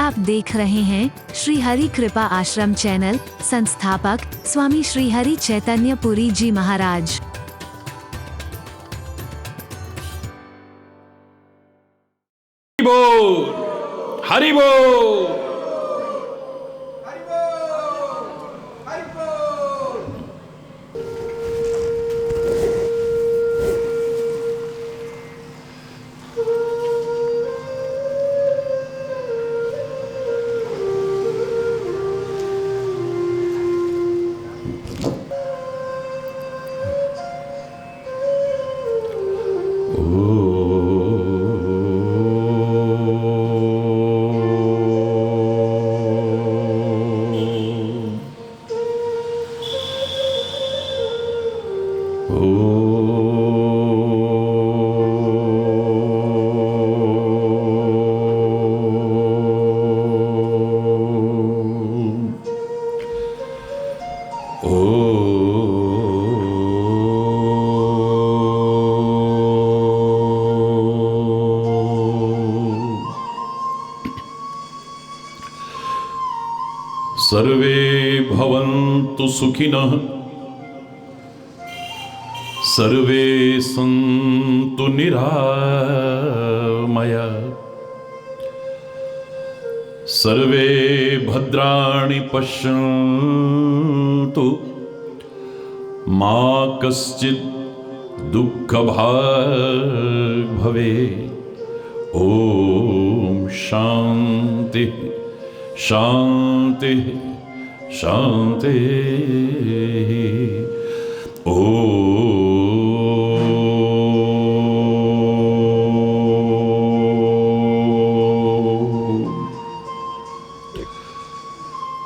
आप देख रहे हैं श्री हरि कृपा आश्रम चैनल। संस्थापक स्वामी श्री हरि चैतन्य पुरी जी महाराज। हरि बोल। सर्वे भवन्तु सुखिनः, सर्वे सन्तु निरामया, सर्वे भद्राणि पश्यन्तु मा कश्चित् दुःखभाग् भवेत्। ॐ शान्ति शांति शांति। ओ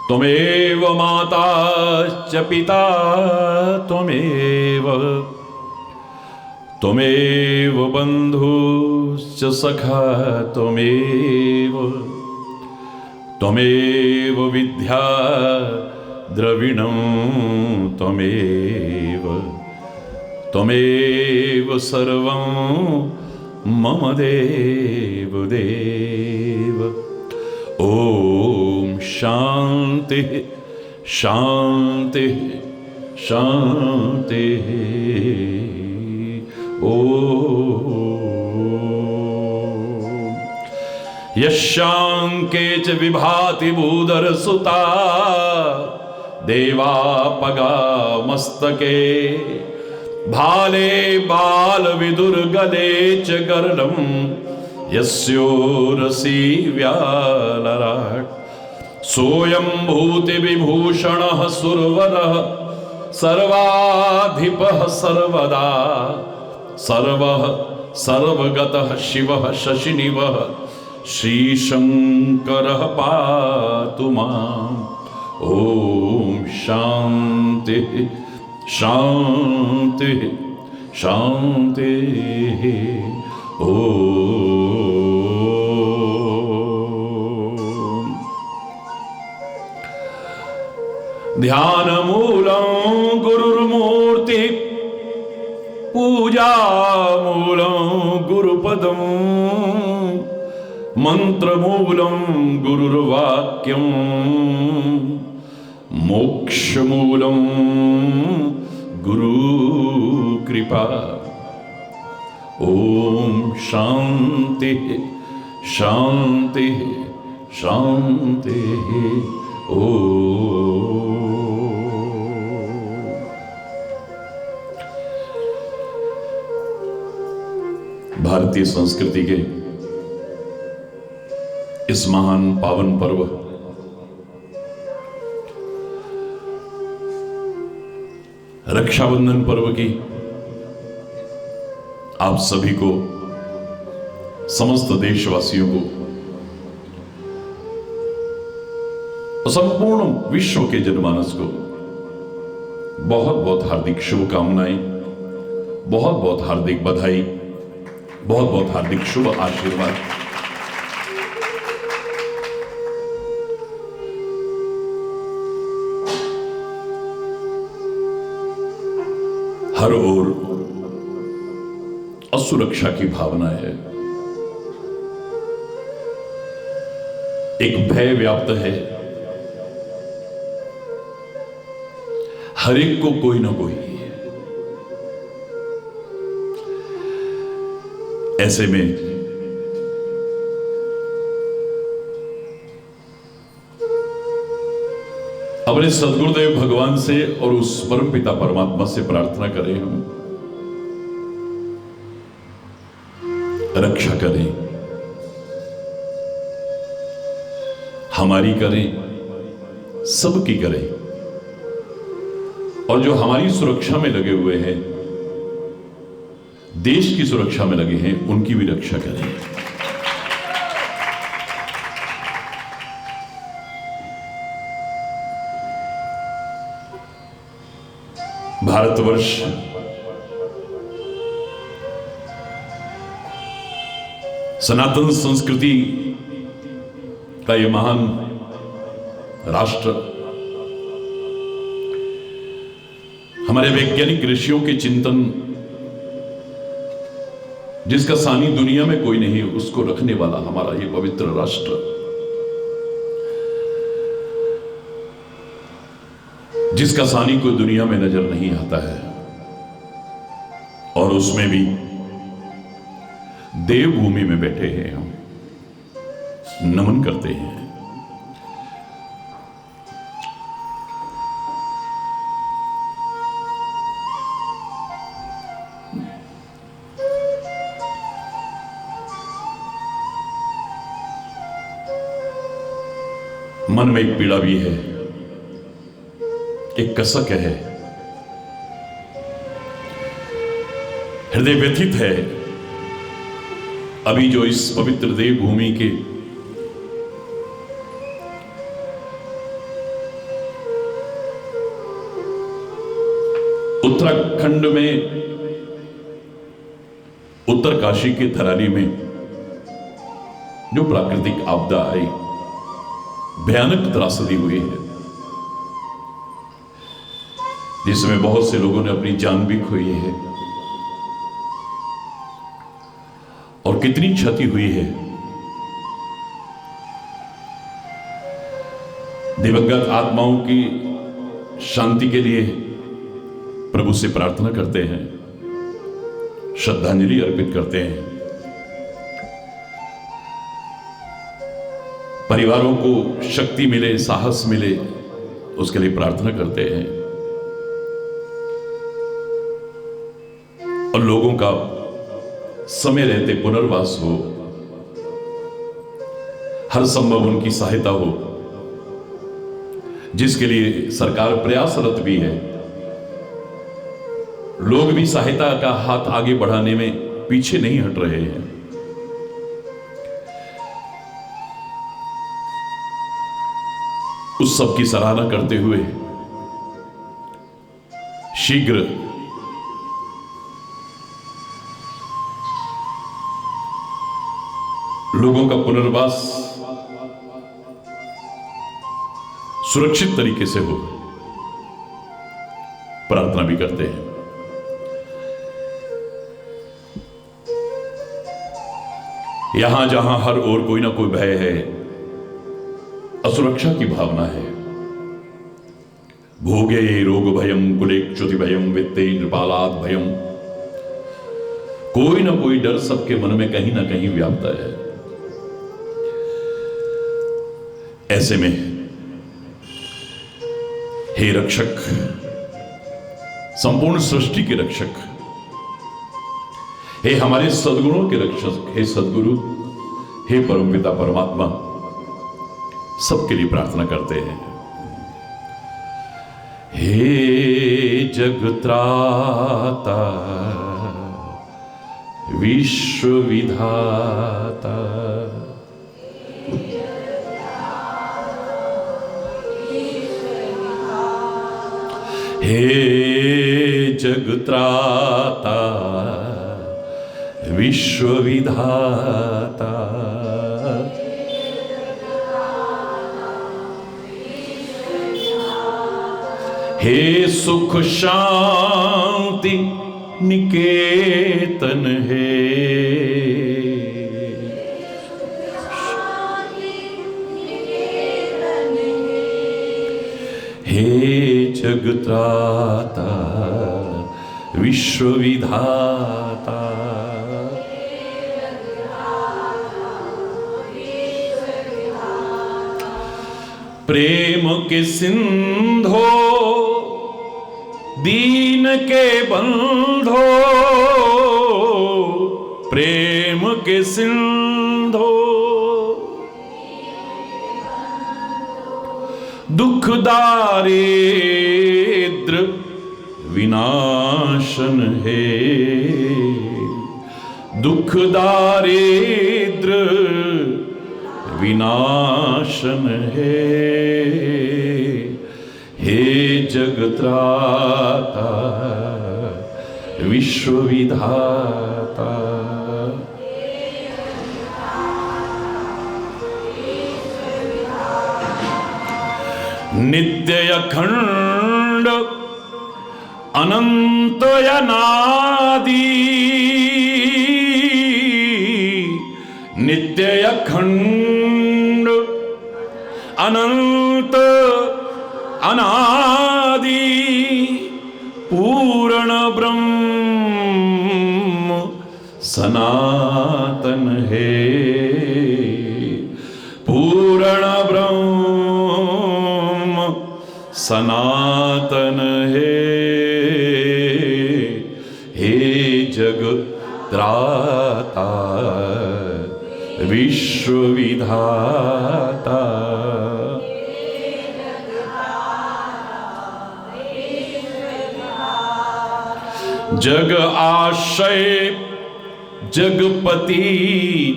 त्वमेव माता च पिता त्वमेव बन्धुश्च सखा त्वमेव विद्या द्रविणं त्वमेव सर्वं मम देव। ॐ शान्ति शान्ति शान्ति। ॐ यशांके च विभाति भूधरसुता देवापगा मस्तके भाले बाल विदुर्गले च गर्लं यस्योरसी व्यालराट् सोऽयं भूति विभूषणः सुरवरः सर्वाधिपः सर्वदा सर्वः सर्वगतः शिवः शशिनिवः श्रीशंकरः पातु माम्। ॐ शान्ति शान्ति शान्ति। ॐ ध्यानमूलं गुरुर्मूर्ति पूजामूलं गुरुपदम् मंत्रमूलं गुरुर्वाक्यं मोक्षमूलं गुरुकृपा। ॐ शान्ति शान्ति शान्ति। ॐ भारतीय संस्कृति के इस महान पावन पर्व रक्षाबंधन पर्व की आप सभी को, समस्त देशवासियों को और संपूर्ण विश्व के जनमानस को बहुत बहुत हार्दिक शुभकामनाएं, बहुत बहुत हार्दिक बधाई, बहुत बहुत हार्दिक शुभ आशीर्वाद। हर ओर असुरक्षा की भावना है। एक भय व्याप्त है, हर एक को कोई ना कोई। ऐसे में अपने सदगुरुदेव भगवान से और उस परम पिता परमात्मा से प्रार्थना करें, हम रक्षा करें, हमारी करें, सबकी करें, और जो हमारी सुरक्षा में लगे हुए हैं, देश की सुरक्षा में लगे हैं, उनकी भी रक्षा करें। भारतवर्ष सनातन संस्कृति का यह महान राष्ट्र हमारे वैज्ञानिक ऋषियों के चिंतन, जिसका सानी दुनिया में कोई नहीं, उसको रखने वाला हमारा ये पवित्र राष्ट्र, जिसका सानी कोई दुनिया में नजर नहीं आता है, और उसमें भी देवभूमि में बैठे हैं हम, नमन करते हैं। मन में एक पीड़ा भी है, एक कसक है, हृदय व्यथित है। अभी जो इस पवित्र देवभूमि के उत्तराखंड में उत्तरकाशी के थराली में जो प्राकृतिक आपदा आई, भयानक त्रासदी हुई है, जिसमें बहुत से लोगों ने अपनी जान भी खोई है और कितनी क्षति हुई है। दिवंगत आत्माओं की शांति के लिए प्रभु से प्रार्थना करते हैं, श्रद्धांजलि अर्पित करते हैं। परिवारों को शक्ति मिले, साहस मिले, उसके लिए प्रार्थना करते हैं, और लोगों का समय रहते पुनर्वास हो, हर संभव उनकी सहायता हो, जिसके लिए सरकार प्रयासरत भी है। लोग भी सहायता का हाथ आगे बढ़ाने में पीछे नहीं हट रहे हैं। उस सब की सराहना करते हुए शीघ्र लोगों का पुनर्वास सुरक्षित तरीके से हो, प्रार्थना भी करते हैं। यहां जहां हर ओर कोई ना कोई भय है, असुरक्षा की भावना है, भोगे रोग भयम कुलेक्षुति भयम वित्ते नृपालाद भयम, कोई ना कोई डर सबके मन में कहीं ना कहीं व्याप्त है। ऐसे में हे रक्षक, संपूर्ण सृष्टि के रक्षक, हे हमारे सद्गुणों के रक्षक, हे सद्गुरु, हे परमपिता परमात्मा, सबके लिए प्रार्थना करते हैं। हे जगत्राता विश्व विधाता, हे जगत्राता विश्व विधाता, हे सुख शांति निकेतन है, हे जगत्राता विश्वविधाता, प्रेम के सिंधो दीन के बंधो, प्रेम के सिंधो दुख दारिद्र विनाशन है, दुख दारिद्र विनाशन है। हे जगत्राता विश्वविधाता, नित्य अखंड अनंत अनादि, नित्य अखंड अनंत अनादि, पूर्ण ब्रह्म सनातन है, पूर्ण ब्रह्म सनातन है। हे जगत्राता विश्वविधाता, जग आश्रय जगपति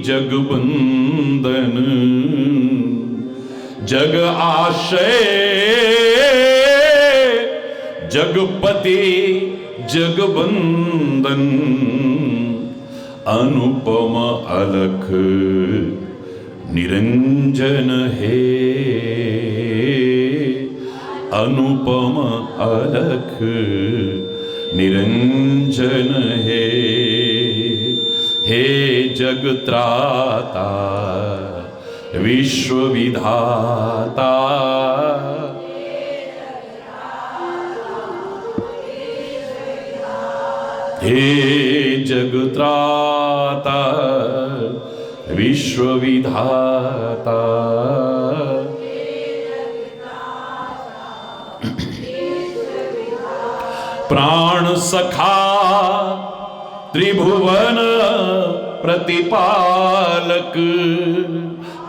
जगबंदन, जग आश्रय जगपति जगबंदन, अनुपम अलख निरंजन है, अनुपम अलख निरंजन है। हे जगत्राता विश्वविधाता, हे जगत्राता विश्वविधाता, प्राण सखा त्रिभुवन प्रतिपालक,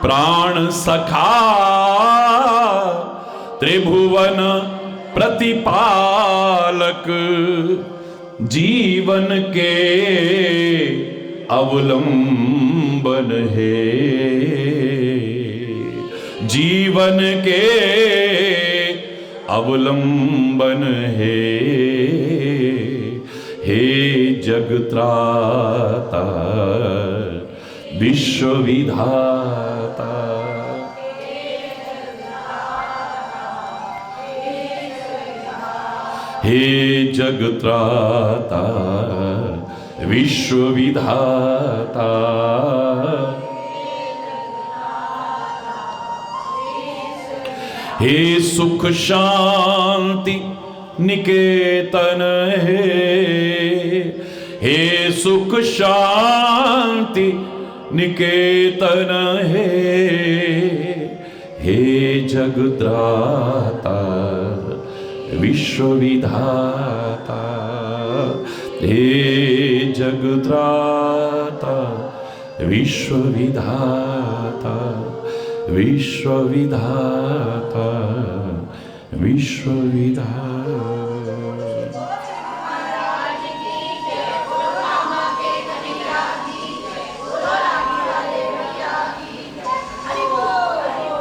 प्राण सखा त्रिभुवन प्रतिपालक, जीवन के अवलंबन है, जीवन के अवलंबन है। हे जगत्राता विश्वविधाता, हे जगत्राता विश्वविधाता, हे सुख शांति निकेतन है, हे सुख शांति निकेतन है। हे जगत्राता विश्वविधाता, हे जगत्राता विश्वविधाता, विश्वविधाता विश्वविधाता।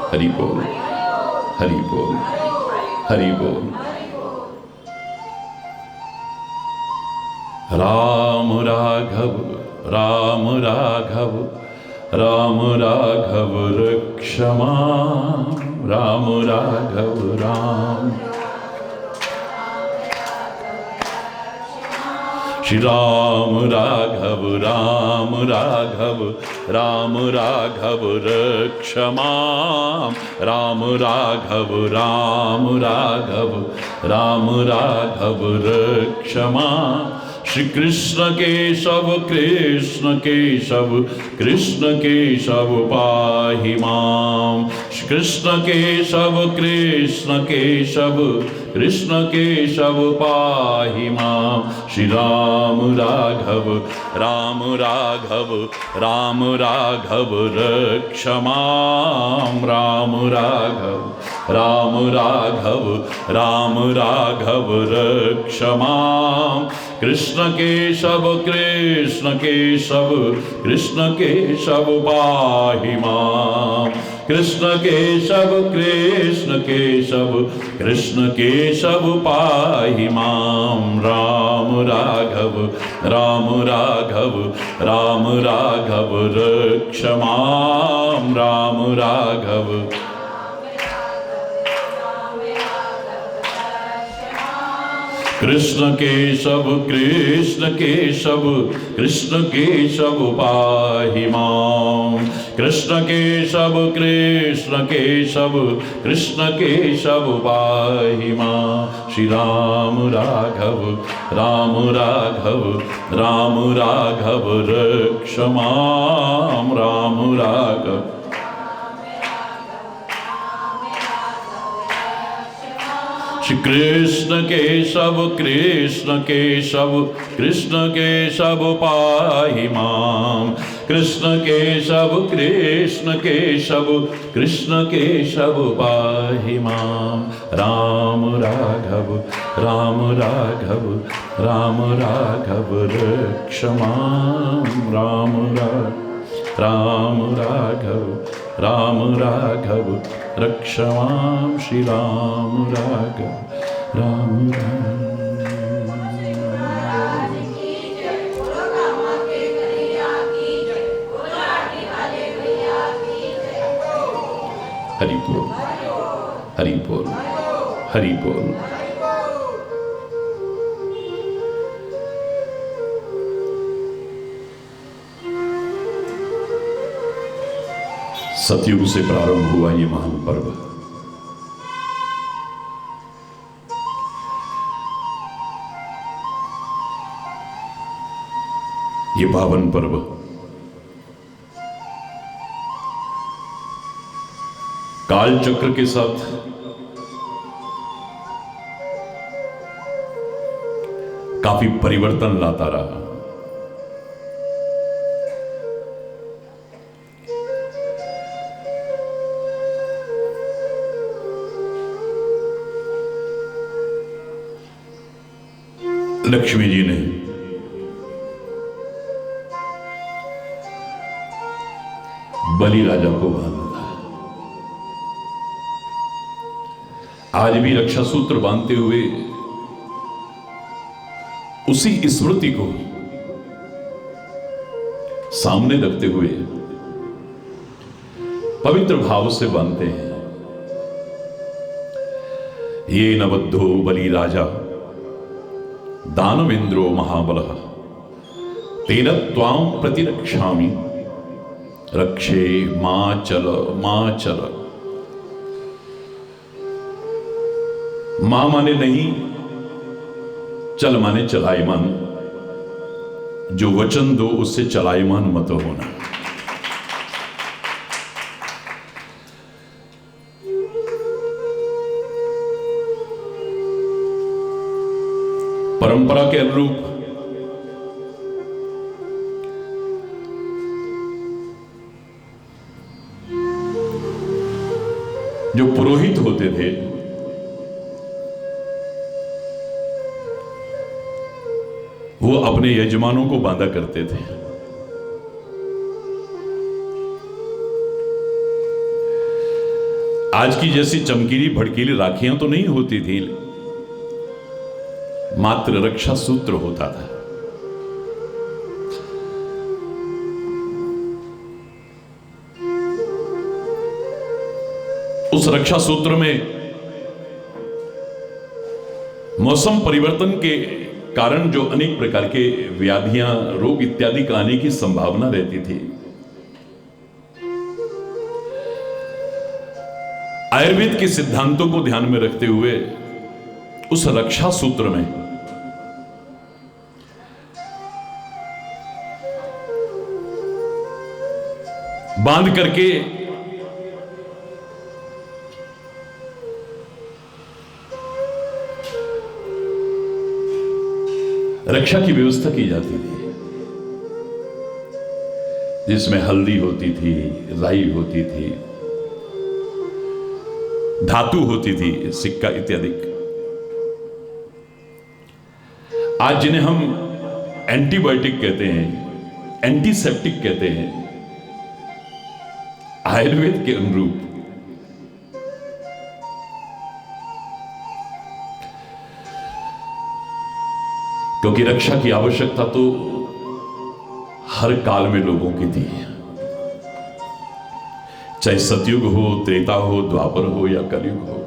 हरि बोल, हरि बोल, हरि बोल। राम राघव, राम राघव, राम राघव रक्षमा, राम राघव राम। श्री राम राघव राम राघव राम राघव रक्ष माम राम राघव राम राघव राम राघव रक्ष माम श्री कृष्ण केशव कृष्ण केशव कृष्ण केशव पाहि माम श्री कृष्ण केशव कृष्ण केशव कृष्ण केशव पाहि माम श्री राम राघव राम राघव राम राघव रक्ष माम राम राघव राम राघव राम राघव रक्ष माम कृष्ण केशव कृष्ण केशव कृष्ण केशव पाहि माम कृष्ण केशव कृष्ण केशव कृष्ण केशव पाहि माम राम राघव राम राघव राम राघव रक्ष माम राम राघव कृष्ण केशव कृष्ण केशव कृष्ण केशव पाहि माम कृष्ण केशव कृष्ण केशव कृष्ण केशव पाहि माम श्री राम राघव राम राघव राम राघव रक्ष माम राम राघव श्री कृष्ण केशव कृष्ण केशव कृष्ण केशव पाहि माम कृष्ण केशव कृष्ण केशव कृष्ण केशव पाहि माम राम राघव राम राघव राम राघव रक्ष माम राम राघव राम राघव रक्ष माम श्री राम राघव राम हरि बोल हरि बोल हरि बोल। सतयुग से प्रारंभ हुआ ये महान पर्व ये पावन पर्व काल चक्र के साथ काफी परिवर्तन लाता रहा। लक्ष्मी जी ने बलि राजा को बांधा था। आज भी रक्षा सूत्र बांधते हुए उसी स्मृति को सामने रखते हुए पवित्र भाव से बांधते हैं। ये नबद्धो बलि राजा दानवेंद्रो महाबलः तेन त्वां प्रतिरक्षामि रक्षे मां चल मां चल। मां माने नहीं, चल माने चलायमान। जो वचन दो उससे चलायमान मत होना। परंपरा के अनुरूप जो पुरोहित होते थे वो अपने यजमानों को बांधा करते थे। आज की जैसी चमकीली भड़कीली राखियां तो नहीं होती थी, मात्र रक्षा सूत्र होता था। उस रक्षा सूत्र में मौसम परिवर्तन के कारण जो अनेक प्रकार के व्याधियां, रोग इत्यादि का आने की संभावना रहती थी, आयुर्वेद के सिद्धांतों को ध्यान में रखते हुए उस रक्षा सूत्र में बांध करके रक्षा की व्यवस्था की जाती थी, जिसमें हल्दी होती थी, राई होती थी, धातु होती थी, सिक्का इत्यादि। आज जिन्हें हम एंटीबायोटिक कहते हैं, एंटीसेप्टिक कहते हैं, आयुर्वेद के अनुरूप क्योंकि रक्षा की आवश्यकता तो हर काल में लोगों की थी, चाहे सतयुग हो, त्रेता हो, द्वापर हो या कलयुग हो।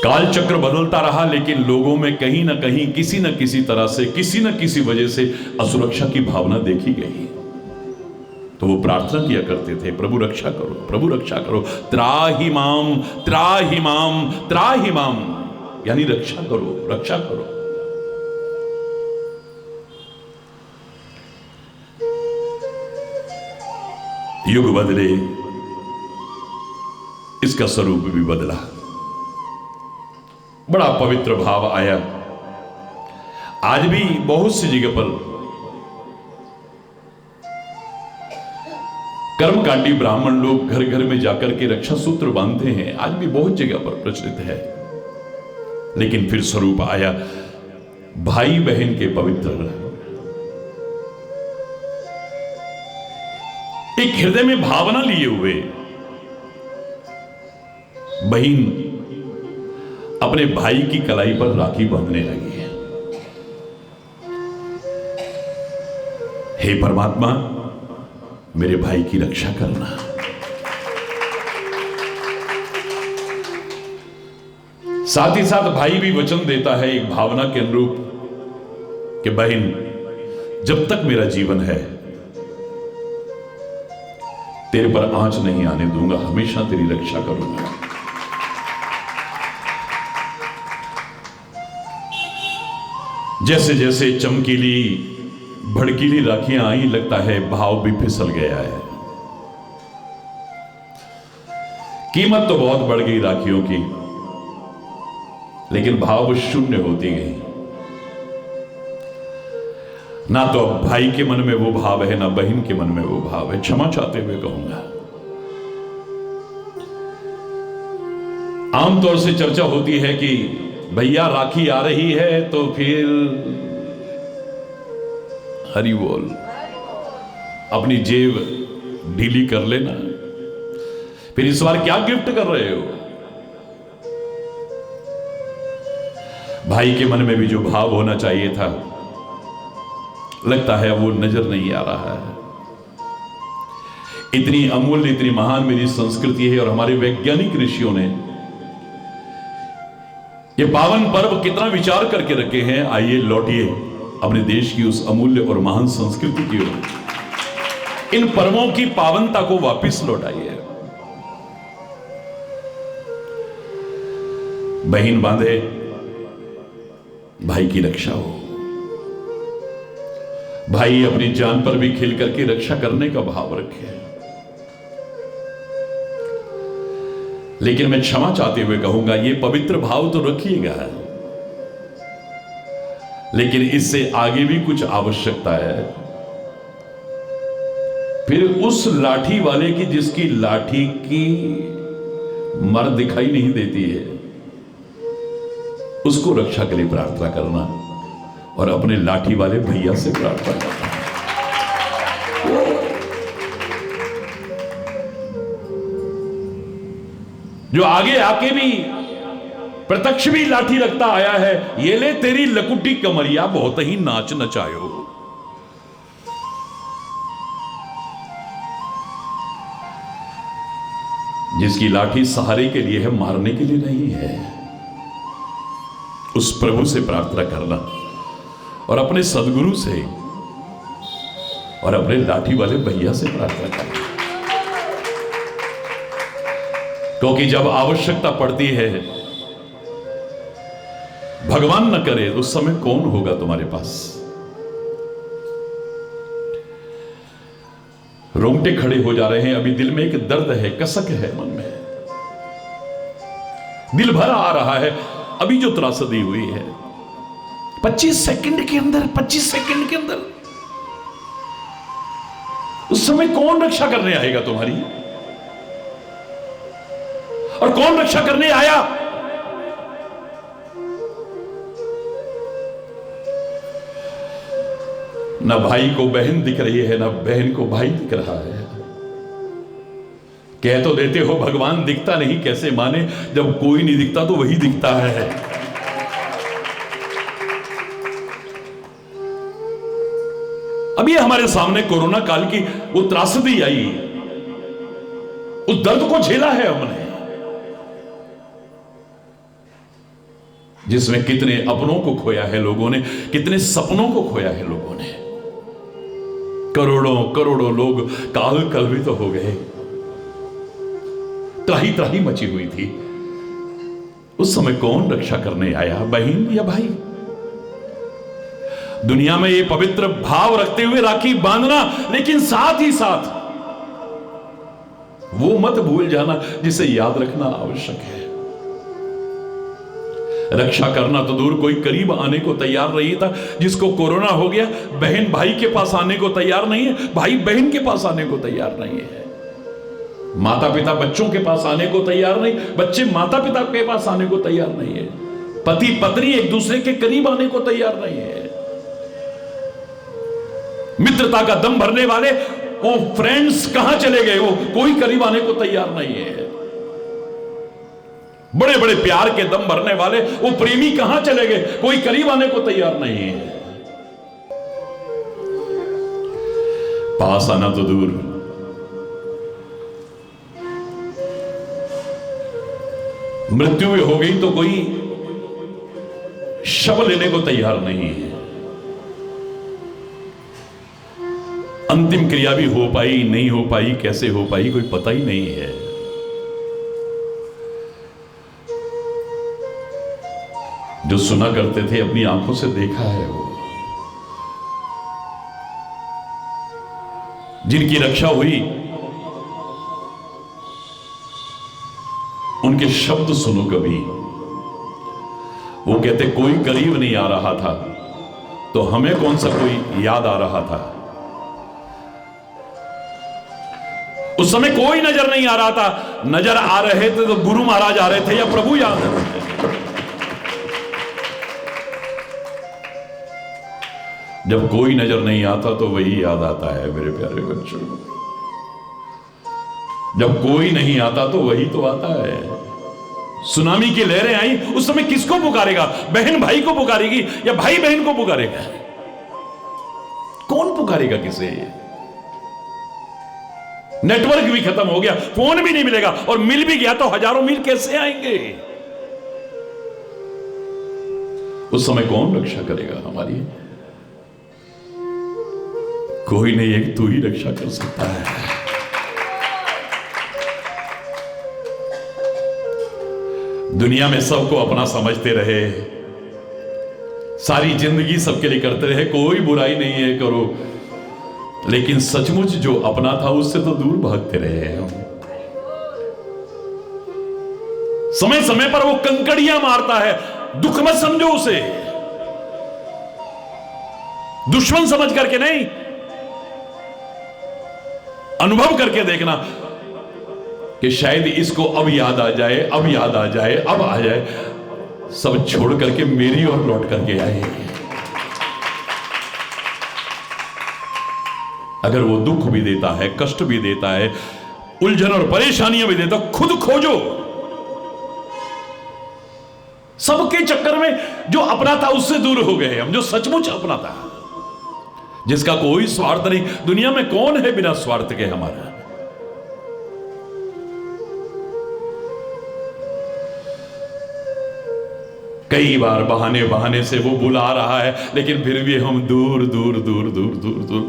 काल चक्र बदलता रहा, लेकिन लोगों में कहीं ना कहीं, किसी न किसी तरह से, किसी न किसी वजह से असुरक्षा की भावना देखी गई। तो वो प्रार्थना किया करते थे, प्रभु रक्षा करो, प्रभु रक्षा करो, त्राहि माम, त्राहि माम, त्राहि माम, यानी रक्षा करो, रक्षा करो। युग बदले, इसका स्वरूप भी बदला, बड़ा पवित्र भाव आया। आज भी बहुत सी जगह पर कर्मकांडी ब्राह्मण लोग घर घर में जाकर के रक्षा सूत्र बांधते हैं, आज भी बहुत जगह पर प्रचलित है। लेकिन फिर स्वरूप आया भाई बहन के पवित्र, एक हृदय में भावना लिए हुए बहन अपने भाई की कलाई पर राखी बांधने लगी है। हे परमात्मा, मेरे भाई की रक्षा करना। साथ ही साथ भाई भी वचन देता है एक भावना के अनुरूप कि बहन, जब तक मेरा जीवन है तेरे पर आंच नहीं आने दूंगा, हमेशा तेरी रक्षा करूंगा। जैसे जैसे चमकीली भड़कीली राखियां आई, लगता है भाव भी फिसल गया है। कीमत तो बहुत बढ़ गई राखियों की, लेकिन भाव शून्य होती गई। ना तो अब भाई के मन में वो भाव है, ना बहन के मन में वो भाव है। क्षमा चाहते हुए कहूंगा, आमतौर से चर्चा होती है कि भैया राखी आ रही है तो फिर हरि बोल, अपनी जेब ढीली कर लेना, फिर इस बार क्या गिफ्ट कर रहे हो। भाई के मन में भी जो भाव होना चाहिए था, लगता है वो नजर नहीं आ रहा है। इतनी अमूल्य, इतनी महान मेरी संस्कृति है, और हमारे वैज्ञानिक ऋषियों ने ये पावन पर्व कितना विचार करके रखे हैं। आइए लौटिए अपने देश की उस अमूल्य और महान संस्कृति की ओर। इन पर्वों की पावनता को वापस लौटाइए। बहन बांधे, भाई की रक्षा हो। भाई अपनी जान पर भी खिल करके रक्षा करने का भाव रखे। लेकिन मैं क्षमा चाहते हुए कहूंगा, ये पवित्र भाव तो रखिएगा, लेकिन इससे आगे भी कुछ आवश्यकता है। फिर उस लाठी वाले की जिसकी लाठी की मर दिखाई नहीं देती है, उसको रक्षा के लिए प्रार्थना करना, और अपने लाठी वाले भैया से प्रार्थना करना। जो आगे आके भी प्रत्यक्ष भी लाठी रखता आया है, ये ले तेरी लकुटी कमरिया बहुत ही नाच नचायो। जिसकी लाठी सहारे के लिए है, मारने के लिए नहीं है। उस प्रभु से प्रार्थना करना और अपने सदगुरु से और अपने लाठी वाले भैया से प्रार्थना करना, क्योंकि जब आवश्यकता पड़ती है, भगवान न करे, उस समय कौन होगा तुम्हारे पास। रोंगटे खड़े हो जा रहे हैं, अभी दिल में एक दर्द है, कसक है मन में, दिल भरा आ रहा है। अभी जो त्रासदी हुई है 25 सेकंड के अंदर, 25 सेकंड के अंदर, उस समय कौन रक्षा करने आएगा तुम्हारी, और कौन रक्षा करने आया। ना भाई को बहन दिख रही है, ना बहन को भाई दिख रहा है। कह तो देते हो भगवान दिखता नहीं, कैसे माने जब कोई नहीं दिखता तो वही दिखता है। अभी हमारे सामने कोरोना काल की वो त्रासदी आई, उस दर्द को झेला है हमने, जिसमें कितने अपनों को खोया है लोगों ने, कितने सपनों को खोया है लोगों ने। करोड़ों करोड़ों लोग काल कलवित तो हो गए, त्राही त्राही मची हुई थी। उस समय कौन रक्षा करने आया, बहन या भाई। दुनिया में ये पवित्र भाव रखते हुए राखी बांधना, लेकिन साथ ही साथ वो मत भूल जाना जिसे याद रखना आवश्यक है। रक्षा करना तो दूर, कोई करीब आने को तैयार नहीं था। जिसको कोरोना हो गया, बहन भाई के पास आने को तैयार नहीं है, भाई बहन के पास आने को तैयार नहीं है, माता पिता बच्चों के पास आने को तैयार नहीं, बच्चे माता पिता के पास आने को तैयार नहीं है, पति पत्नी एक दूसरे के करीब आने को तैयार नहीं है। मित्रता का दम भरने वाले वो फ्रेंड्स कहां चले गए, वो कोई करीब आने को तैयार नहीं है। बड़े बड़े प्यार के दम भरने वाले वो प्रेमी कहां चले गए, कोई करीब आने को तैयार नहीं है। पास आना तो दूर, मृत्यु हो गई तो कोई शव लेने को तैयार नहीं है। अंतिम क्रिया भी हो पाई नहीं हो पाई, कैसे हो पाई, कोई पता ही नहीं है। जो सुना करते थे, अपनी आंखों से देखा है, वो जिनकी रक्षा हुई, उनके शब्द सुनो कभी। वो कहते कोई करीब नहीं आ रहा था, तो हमें कौन सा कोई याद आ रहा था। उस समय कोई नजर नहीं आ रहा था, नजर आ रहे थे तो गुरु महाराज आ रहे थे या प्रभु याद आ रहे थे। जब कोई नजर नहीं आता तो वही याद आता है मेरे प्यारे बच्चों। जब कोई नहीं आता तो वही तो आता है। सुनामी की लहरें आई, उस समय किसको पुकारेगा, बहन भाई को पुकारेगी या भाई बहन को पुकारेगा, कौन पुकारेगा किसे। नेटवर्क भी खत्म हो गया, फोन भी नहीं मिलेगा, और मिल भी गया तो हजारों मील कैसे आएंगे। उस समय कौन रक्षा करेगा हमारी, कोई नहीं, एक तू ही रक्षा कर सकता है। दुनिया में सबको अपना समझते रहे, सारी जिंदगी सबके लिए करते रहे, कोई बुराई नहीं है, करो, लेकिन सचमुच जो अपना था उससे तो दूर भागते रहे हम। समय समय पर वो कंकड़ियां मारता है, दुख मत समझो उसे, दुश्मन समझ करके नहीं, अनुभव करके देखना कि शायद इसको अब याद आ जाए, अब याद आ जाए, अब आ जाए, सब छोड़ करके मेरी ओर लौट करके आए। अगर वो दुख भी देता है, कष्ट भी देता है, उलझन और परेशानियां भी देता, खुद खोजो। सबके चक्कर में जो अपना था उससे दूर हो गए हम, जो सचमुच अपना था, जिसका कोई स्वार्थ नहीं। दुनिया में कौन है बिना स्वार्थ के हमारा। कई बार बहाने बहाने से वो बुला रहा है, लेकिन फिर भी हम दूर दूर दूर दूर दूर दूर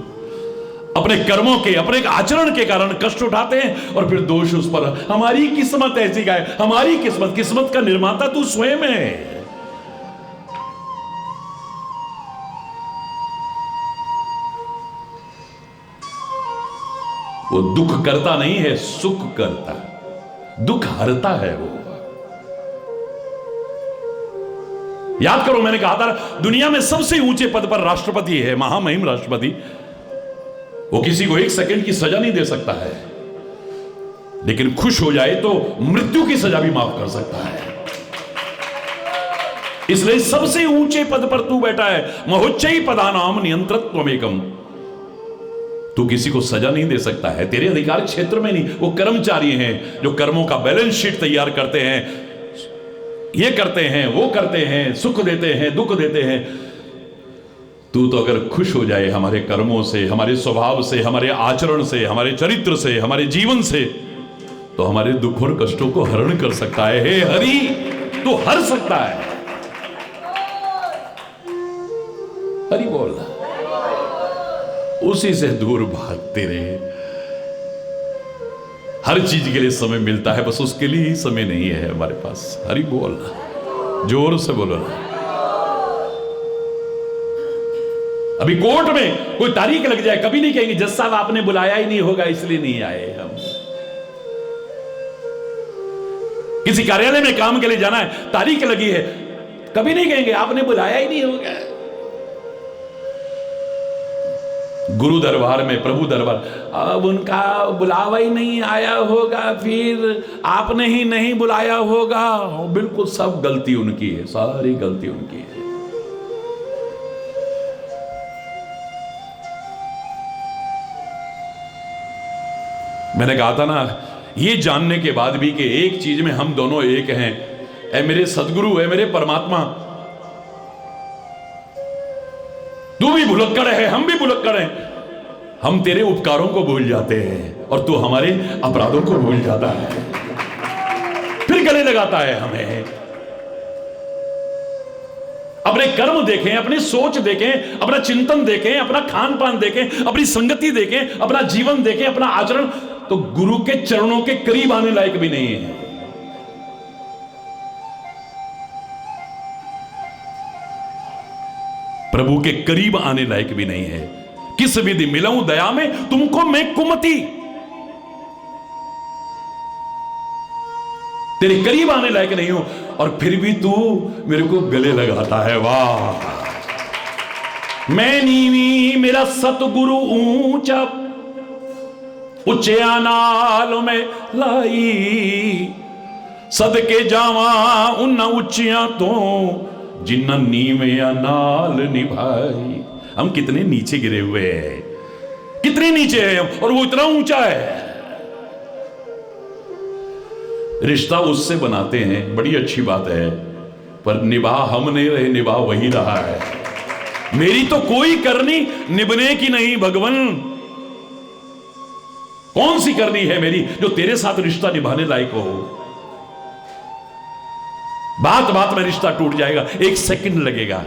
अपने कर्मों के, अपने आचरण के कारण कष्ट उठाते हैं और फिर दोष उस पर। हमारी किस्मत ऐसी का है, हमारी किस्मत, किस्मत का निर्माता तू स्वयं है। वो दुख करता नहीं है, सुख करता है, दुख हरता है वो। याद करो, मैंने कहा था दुनिया में सबसे ऊंचे पद पर राष्ट्रपति है, महामहिम राष्ट्रपति। वो किसी को 1 सेकंड की सजा नहीं दे सकता है, लेकिन खुश हो जाए तो मृत्यु की सजा भी माफ कर सकता है। इसलिए सबसे ऊंचे पद पर तू बैठा है। महोच्चई पदानाम नियंत्रत्वमेकम। तू किसी को सजा नहीं दे सकता है, तेरे अधिकार क्षेत्र में नहीं। वो कर्मचारी हैं जो कर्मों का बैलेंस शीट तैयार करते हैं, ये करते हैं, वो करते हैं, सुख देते हैं, दुख देते हैं। तू तो अगर खुश हो जाए हमारे कर्मों से, हमारे स्वभाव से, हमारे आचरण से, हमारे चरित्र से, हमारे जीवन से, तो हमारे दुख और कष्टों को हरण कर सकता है। हे हरि, तू हर सकता है। हरि बोल। उसी से दूर भागते रहे। हर चीज के लिए समय मिलता है, बस उसके लिए ही समय नहीं है हमारे पास। हरि बोल, जोर से बोलो ना। अभी कोर्ट में कोई तारीख लग जाए, कभी नहीं कहेंगे जज साहब आपने बुलाया ही नहीं होगा इसलिए नहीं आए हम। किसी कार्यालय में काम के लिए जाना है, तारीख लगी है, कभी नहीं कहेंगे आपने बुलाया ही नहीं होगा। गुरु दरबार में, प्रभु दरबार, अब उनका बुलावा ही नहीं आया होगा, फिर आपने ही नहीं बुलाया होगा। बिल्कुल सब गलती उनकी है, सारी गलती उनकी है। मैंने कहा था ना, ये जानने के बाद भी कि एक चीज में हम दोनों एक हैं, ऐ मेरे सदगुरु, ऐ मेरे परमात्मा, तू भी भुलक्कड़ है, हम भी भुलक्कड़ हैं। हम तेरे उपकारों को भूल जाते हैं और तू हमारे अपराधों को भूल जाता है, फिर गले लगाता है हमें। अपने कर्म देखें, अपनी सोच देखें, अपना चिंतन देखें, अपना खान पान देखें, अपनी संगति देखें, अपना जीवन देखें, अपना आचरण, तो गुरु के चरणों के करीब आने लायक भी नहीं है। प्रभु के करीब आने लायक भी नहीं है। किस विधि मिलाऊं दया में तुमको मैं कुमति। तेरे करीब आने लायक नहीं हूं और फिर भी तू मेरे को गले लगाता है। वाह, मैं नीवी मेरा सतगुरु ऊंचा, उच्चया नाल में लाई, सदके जावा उन उच्चिया तो जिन्ना नीविया नाल निभाई। हम कितने नीचे गिरे हुए हैं, कितने नीचे हैं हम, और वो इतना ऊंचा है। रिश्ता उससे बनाते हैं, बड़ी अच्छी बात है, पर निभा हम नहीं रहे, निभा वही रहा है। मेरी तो कोई करनी निभने की नहीं भगवन, कौन सी करनी है मेरी जो तेरे साथ रिश्ता निभाने लायक हो। बात बात में रिश्ता टूट जाएगा, 1 सेकंड लगेगा।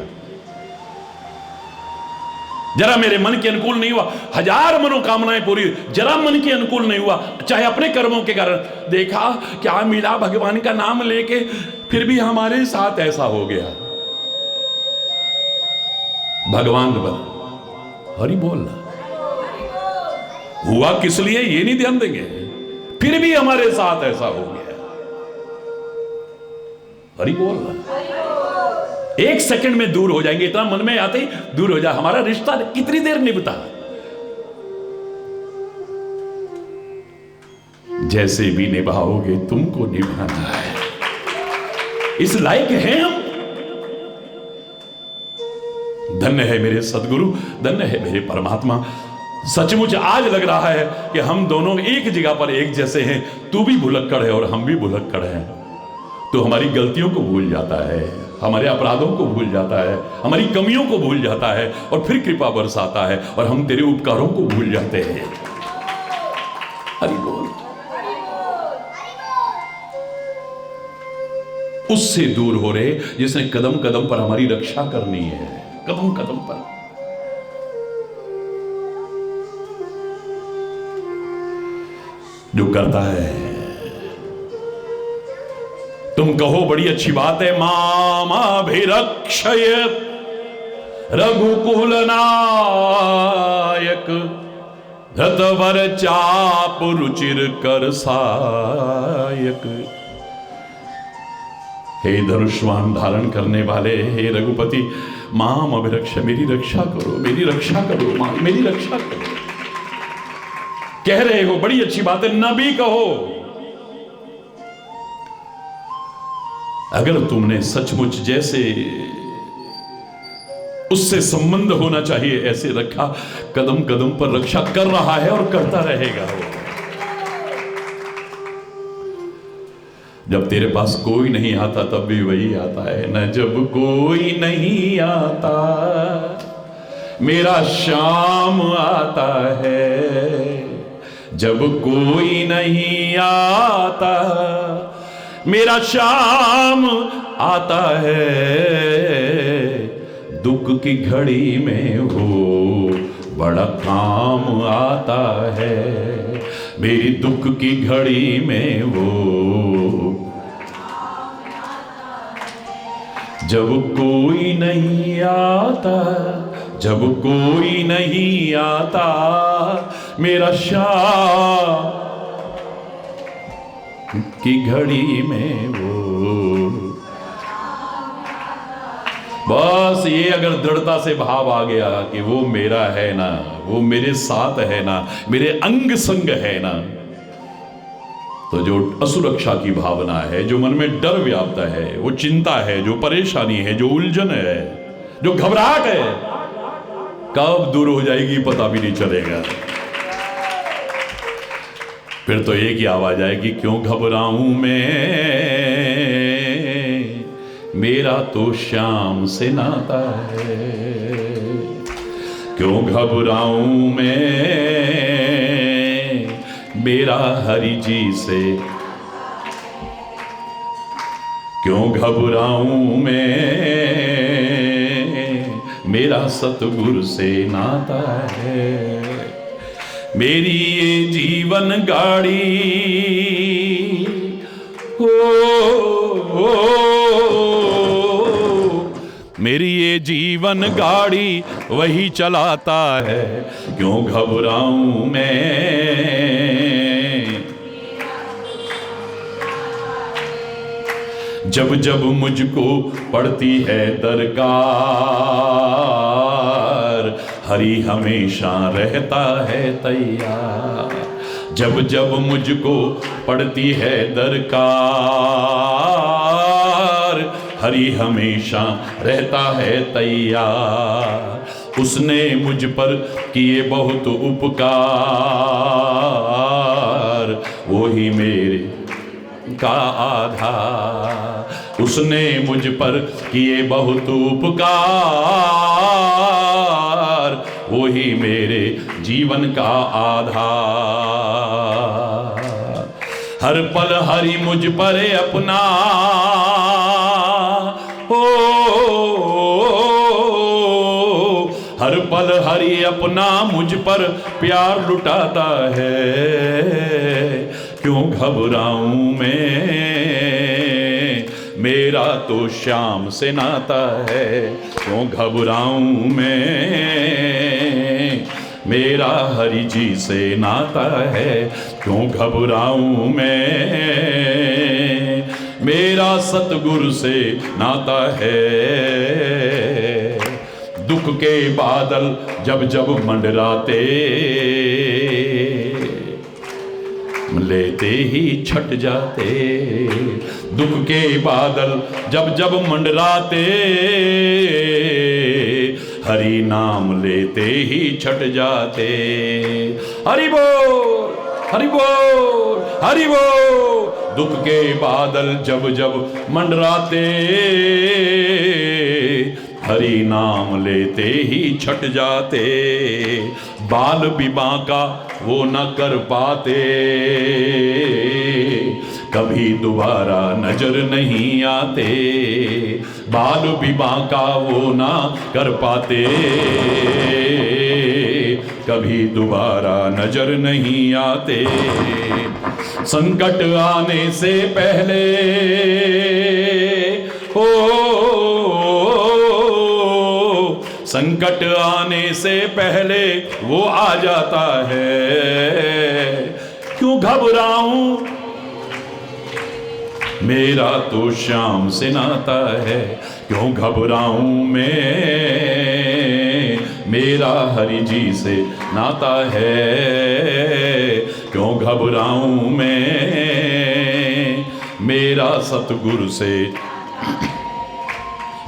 जरा मेरे मन के अनुकूल नहीं हुआ, 1000 मनोकामनाएं पूरी, जरा मन के अनुकूल नहीं हुआ, चाहे अपने कर्मों के कारण। देखा क्या मिला, भगवान का नाम लेके फिर भी हमारे साथ ऐसा हो गया। भगवान बन, हरि बोल। हुआ किस लिए ये नहीं ध्यान देंगे, फिर भी हमारे साथ ऐसा हो गया। हरि बोल। 1 सेकंड में दूर हो जाएंगे, इतना मन में आते ही दूर हो जाए। हमारा रिश्ता कितनी देर निभता, जैसे भी निभाओगे तुमको निभाना है। इस लायक हैं हम। धन्य है मेरे सदगुरु, धन्य है मेरे परमात्मा। सचमुच आज लग रहा है कि हम दोनों एक जगह पर एक जैसे हैं। तू भी भुलक्कड़ है और हम भी भुलक्कड़ हैं। तो हमारी गलतियों को भूल जाता है, हमारे अपराधों को भूल जाता है, हमारी कमियों को भूल जाता है और फिर कृपा बरसाता है और हम तेरे उपकारों को भूल जाते हैं। हरि बोल। उससे दूर हो रहे जिसने कदम कदम पर हमारी रक्षा करनी है, कदम कदम पर। जो करता है, तुम कहो बड़ी अच्छी बात है, मामाभिरक्षयेत् रघुकुल नायक धतवर चाप रुचिर कर सायक। हे धनुष्वान धारण करने वाले, हे रघुपति, माम अभिरक्ष, मेरी रक्षा करो, मेरी रक्षा करो, मेरी रक्षा करो। कह रहे हो बड़ी अच्छी बात है, न भी कहो। अगर तुमने सचमुच जैसे उससे संबंध होना चाहिए ऐसे रखा, कदम कदम पर रक्षा कर रहा है और करता रहेगा वो। जब तेरे पास कोई नहीं आता तब भी वही आता है न, जब कोई नहीं आता मेरा श्याम आता है, जब कोई नहीं आता मेरा श्याम आता है। दुख की घड़ी में हो बड़ा काम आता है, मेरी दुख की घड़ी में वो। जब कोई नहीं आता, जब कोई नहीं आता मेरा श्याम की घड़ी में वो। बस ये अगर दृढ़ता से भाव आ गया कि वो मेरा है ना, वो मेरे साथ है ना, मेरे अंग संग है ना, तो जो असुरक्षा की भावना है, जो मन में डर व्याप्त है, वो चिंता है, जो परेशानी है, जो उलझन है, जो घबराहट है, कब दूर हो जाएगी पता भी नहीं चलेगा। फिर तो एक ही आवाज आएगी, क्यों घबराऊं मैं, मेरा तो श्याम से नाता है। क्यों घबराऊं मैं, मेरा हरि जी से। क्यों घबराऊं मैं, मेरा सतगुरु से नाता है। मेरी ये जीवन गाड़ी हो, मेरी ये जीवन गाड़ी वही चलाता है। क्यों घबराऊं मैं, जब जब मुझको पड़ती है दरकार, हरि हमेशा रहता है तैयार। जब जब मुझको पड़ती है दरकार, हरि हमेशा रहता है तैयार। उसने मुझ पर किए बहुत उपकार, वो ही मेरे का आधार। उसने मुझ पर किए बहुत उपकार, वो ही मेरे जीवन का आधार। हर पल हरि मुझ पर अपना हो, हर पल हरि अपना मुझ पर प्यार लुटाता है। क्यों घबराऊं मैं, मेरा तो श्याम से नाता है। क्यों घबराऊं मैं, मेरा हरि जी से नाता है। क्यों घबराऊं मैं, मेरा सतगुरु से नाता है। दुख के बादल जब जब मंडराते, लेते ही छट जाते। दुख के बादल जब जब मंडराते, हरि नाम लेते ही छट जाते। हरि बोल, हरि बोल, हरि बोल। दुख के बादल जब जब मंडराते, हरि नाम लेते ही छट जाते। बाल भी बांका वो न कर पाते, कभी दोबारा नजर नहीं आते, बाल भी बांका वो ना कर पाते, कभी दोबारा नजर नहीं आते। संकट आने से पहले हो, संकट आने से पहले वो आ जाता है। क्यों घबराऊं, मेरा तो श्याम से नाता है। क्यों घबराऊं मैं, मेरा हरि जी से नाता है। क्यों घबराऊं मैं, मेरा सतगुरु से।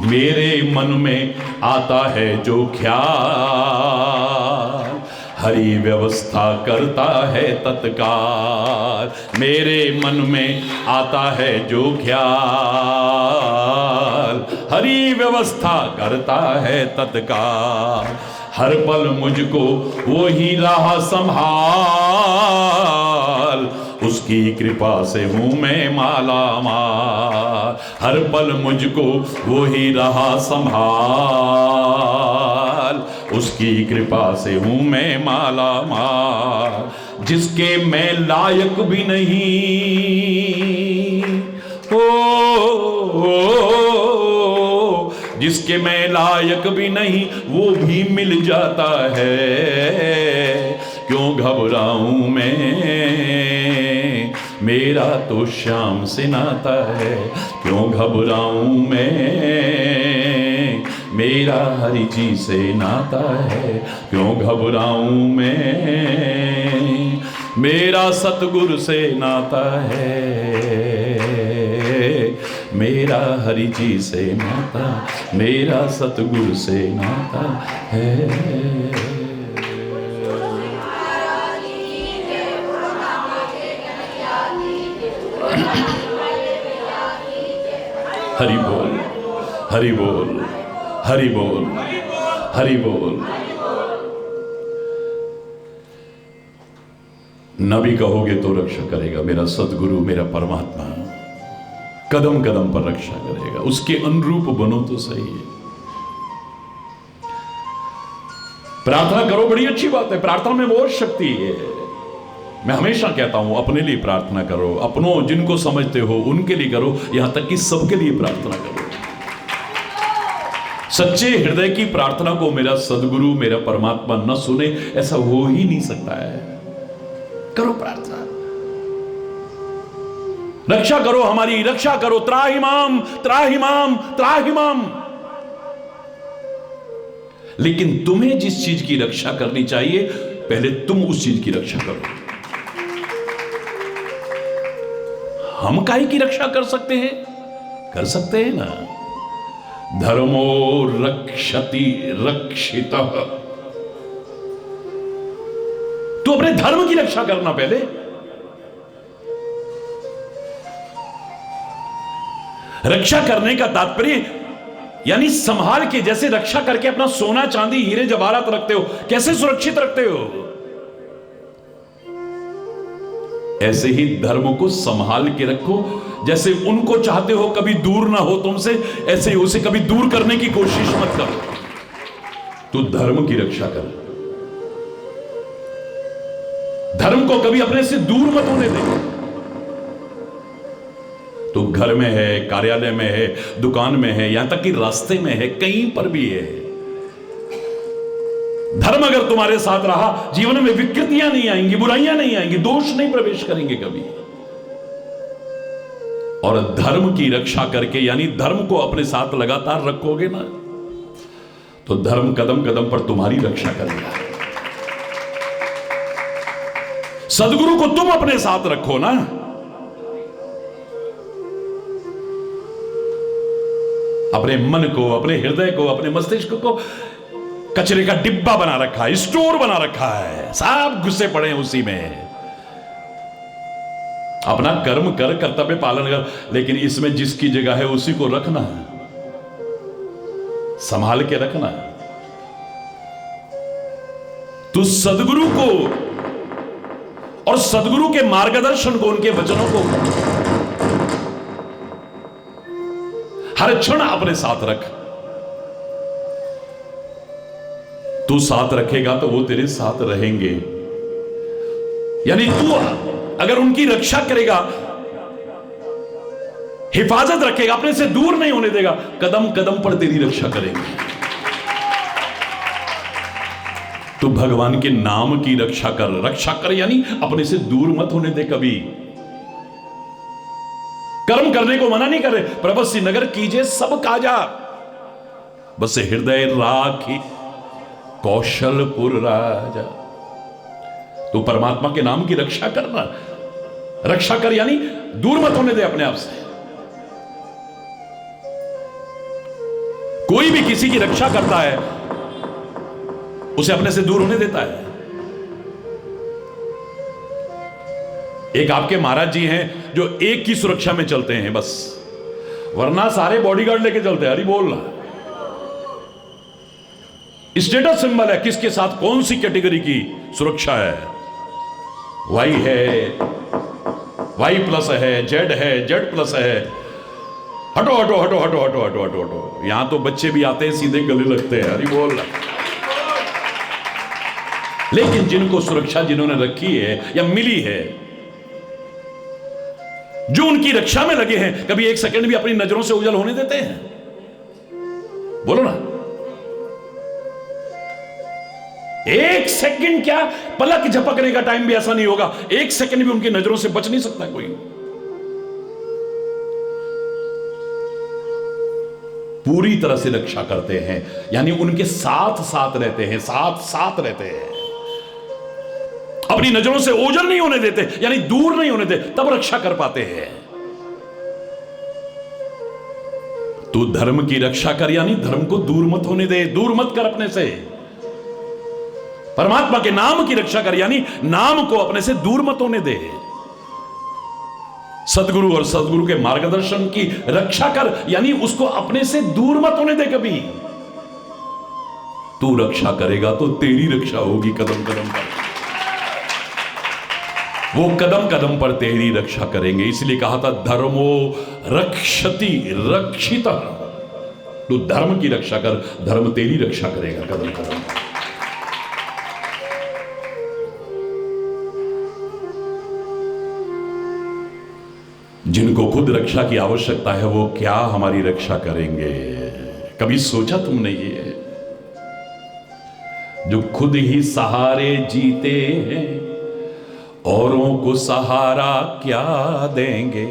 मेरे मन में आता है जो ख्याल, हरि व्यवस्था करता है तत्काल। मेरे मन में आता है जो ख्याल, हरि व्यवस्था करता है तत्काल। हर पल मुझको वो ही राह संभाल, उसकी कृपा से हूँ मैं माला माल। हर पल मुझको वो ही राह संभाल, उसकी कृपा से हूँ मैं माला माल। जिसके मैं लायक भी नहीं हो, जिसके मैं लायक भी नहीं वो भी मिल जाता है। क्यों घबराऊं मैं, मेरा तो श्याम से नाता है। क्यों घबराऊं मैं, मेरा हरि जी से नाता है। क्यों घबराऊं मैं, मेरा सतगुरु से नाता है। मेरा हरि जी से नाता, मेरा सतगुरु से नाता है। हरि बोल, हरि बोल, हरि बोल, हरि बोल। नबी कहोगे तो रक्षा करेगा मेरा सदगुरु, मेरा परमात्मा कदम कदम पर रक्षा करेगा। उसके अनुरूप बनो तो सही है। प्रार्थना करो, बड़ी अच्छी बात है, प्रार्थना में बहुत शक्ति है। मैं हमेशा कहता हूं अपने लिए प्रार्थना करो, अपनों जिनको समझते हो उनके लिए करो, यहां तक कि सबके लिए प्रार्थना करो। सच्चे हृदय की प्रार्थना को मेरा सदगुरु, मेरा परमात्मा न सुने, ऐसा हो ही नहीं सकता है। करो प्रार्थना, रक्षा करो, हमारी रक्षा करो। त्राहिमाम त्राहिमाम त्राहिमाम। लेकिन तुम्हें जिस चीज की रक्षा करनी चाहिए, पहले तुम उस चीज की रक्षा करो। हम काहे की रक्षा कर सकते हैं? कर सकते हैं ना। धर्मो रक्षति रक्षितः। तो अपने धर्म की रक्षा करना पहले। रक्षा करने का तात्पर्य यानी संभाल के, जैसे रक्षा करके अपना सोना चांदी हीरे जवाहरात रखते हो, कैसे सुरक्षित रखते हो, ऐसे ही धर्म को संभाल के रखो। जैसे उनको चाहते हो कभी दूर ना हो तुमसे, ऐसे ही उसे कभी दूर करने की कोशिश मत करो। तो धर्म की रक्षा करो, धर्म को कभी अपने से दूर मत होने दे। तो घर में है, कार्यालय में है, दुकान में है, यहां तक कि रास्ते में है, कहीं पर भी है। धर्म अगर तुम्हारे साथ रहा, जीवन में विकृतियां नहीं आएंगी, बुराइयां नहीं आएंगी, दोष नहीं प्रवेश करेंगे कभी। और धर्म की रक्षा करके यानी धर्म को अपने साथ लगातार रखोगे ना, तो धर्म कदम कदम पर तुम्हारी रक्षा करेगा। सदगुरु को तुम अपने साथ रखो ना। अपने मन को, अपने हृदय को, अपने मस्तिष्क को कचरे का डिब्बा बना रखा है, स्टोर बना रखा है, सब घुसे पड़े हैं उसी में। अपना कर्म कर, कर्तव्य पालन कर, लेकिन इसमें जिसकी जगह है उसी को रखना, संभाल के रखना। तो सदगुरु को और सदगुरु के मार्गदर्शन को, उनके वचनों को हर क्षण अपने साथ रख। तू साथ रखेगा तो वो तेरे साथ रहेंगे। यानी तू अगर उनकी रक्षा करेगा, हिफाजत रखेगा, अपने से दूर नहीं होने देगा, कदम कदम पर तेरी रक्षा करेंगे। तो भगवान के नाम की रक्षा कर यानी अपने से दूर मत होने दे कभी। कर्म करने को मना नहीं कर रहे, प्रभस्सी नगर कीजिए सब काजा, बस हृदय राखी कौशलपुर राजा। तो परमात्मा के नाम की रक्षा करना, रक्षा कर यानी दूर मत होने दे अपने आप से। कोई भी किसी की रक्षा करता है उसे अपने से दूर होने देता है। एक आपके महाराज जी हैं जो एक की सुरक्षा में चलते हैं बस, वरना सारे बॉडीगार्ड लेके चलते हैं। हरी बोल रहा, स्टेटस सिंबल है किसके साथ कौन सी कैटेगरी की सुरक्षा है। वाई है, वाई प्लस है, जेड है, जेड प्लस है। हटो हटो हटो हटो हटो हटो हटो हटो। यहां तो बच्चे भी आते हैं सीधे गले लगते हैं। हरी बोल रहा। लेकिन जिनको सुरक्षा जिन्होंने रखी है या मिली है, जो उनकी रक्षा में लगे हैं, कभी एक सेकंड भी अपनी नजरों से ओझल होने देते हैं? बोलो ना। एक सेकंड क्या, पलक झपकने का टाइम भी ऐसा नहीं होगा, एक सेकंड भी उनकी नजरों से बच नहीं सकता कोई। पूरी तरह से रक्षा करते हैं, यानी उनके साथ साथ रहते हैं, साथ साथ रहते हैं, अपनी नजरों से ओझल नहीं होने देते, यानी दूर नहीं होने देते, तब रक्षा कर पाते हैं। तू धर्म की रक्षा कर, यानी धर्म को दूर मत होने दे, दूर मत कर अपने से। परमात्मा के नाम की रक्षा कर, यानी नाम को अपने से दूर मत होने दे। सदगुरु और सदगुरु के मार्गदर्शन की रक्षा कर, यानी उसको अपने से दूर मत होने दे कभी। तू रक्षा करेगा तो तेरी रक्षा होगी कदम कदम पर। वो कदम कदम पर तेरी रक्षा करेंगे। इसलिए कहा था धर्मो रक्षति रक्षिता। तू धर्म की रक्षा कर, धर्म तेरी रक्षा करेगा कदम कदम पर। जिनको खुद रक्षा की आवश्यकता है वो क्या हमारी रक्षा करेंगे? कभी सोचा तुमने ये? जो खुद ही सहारे जीते हैं औरों को सहारा क्या देंगे?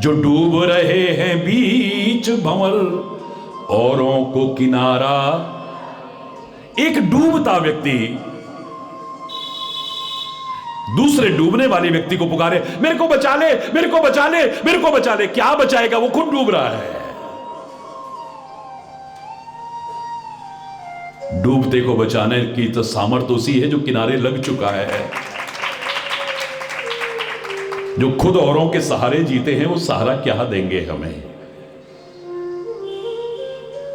जो डूब रहे हैं बीच भंवर औरों को किनारा। एक डूबता व्यक्ति दूसरे डूबने वाले व्यक्ति को पुकारे, मेरे को बचा ले, मेरे को बचा ले, मेरे को बचा ले। क्या बचाएगा? वो खुद डूब रहा है। डूबते को बचाने की तो सामर्थ्य उसी है जो किनारे लग चुका है। जो खुद औरों के सहारे जीते हैं वो सहारा क्या देंगे हमें?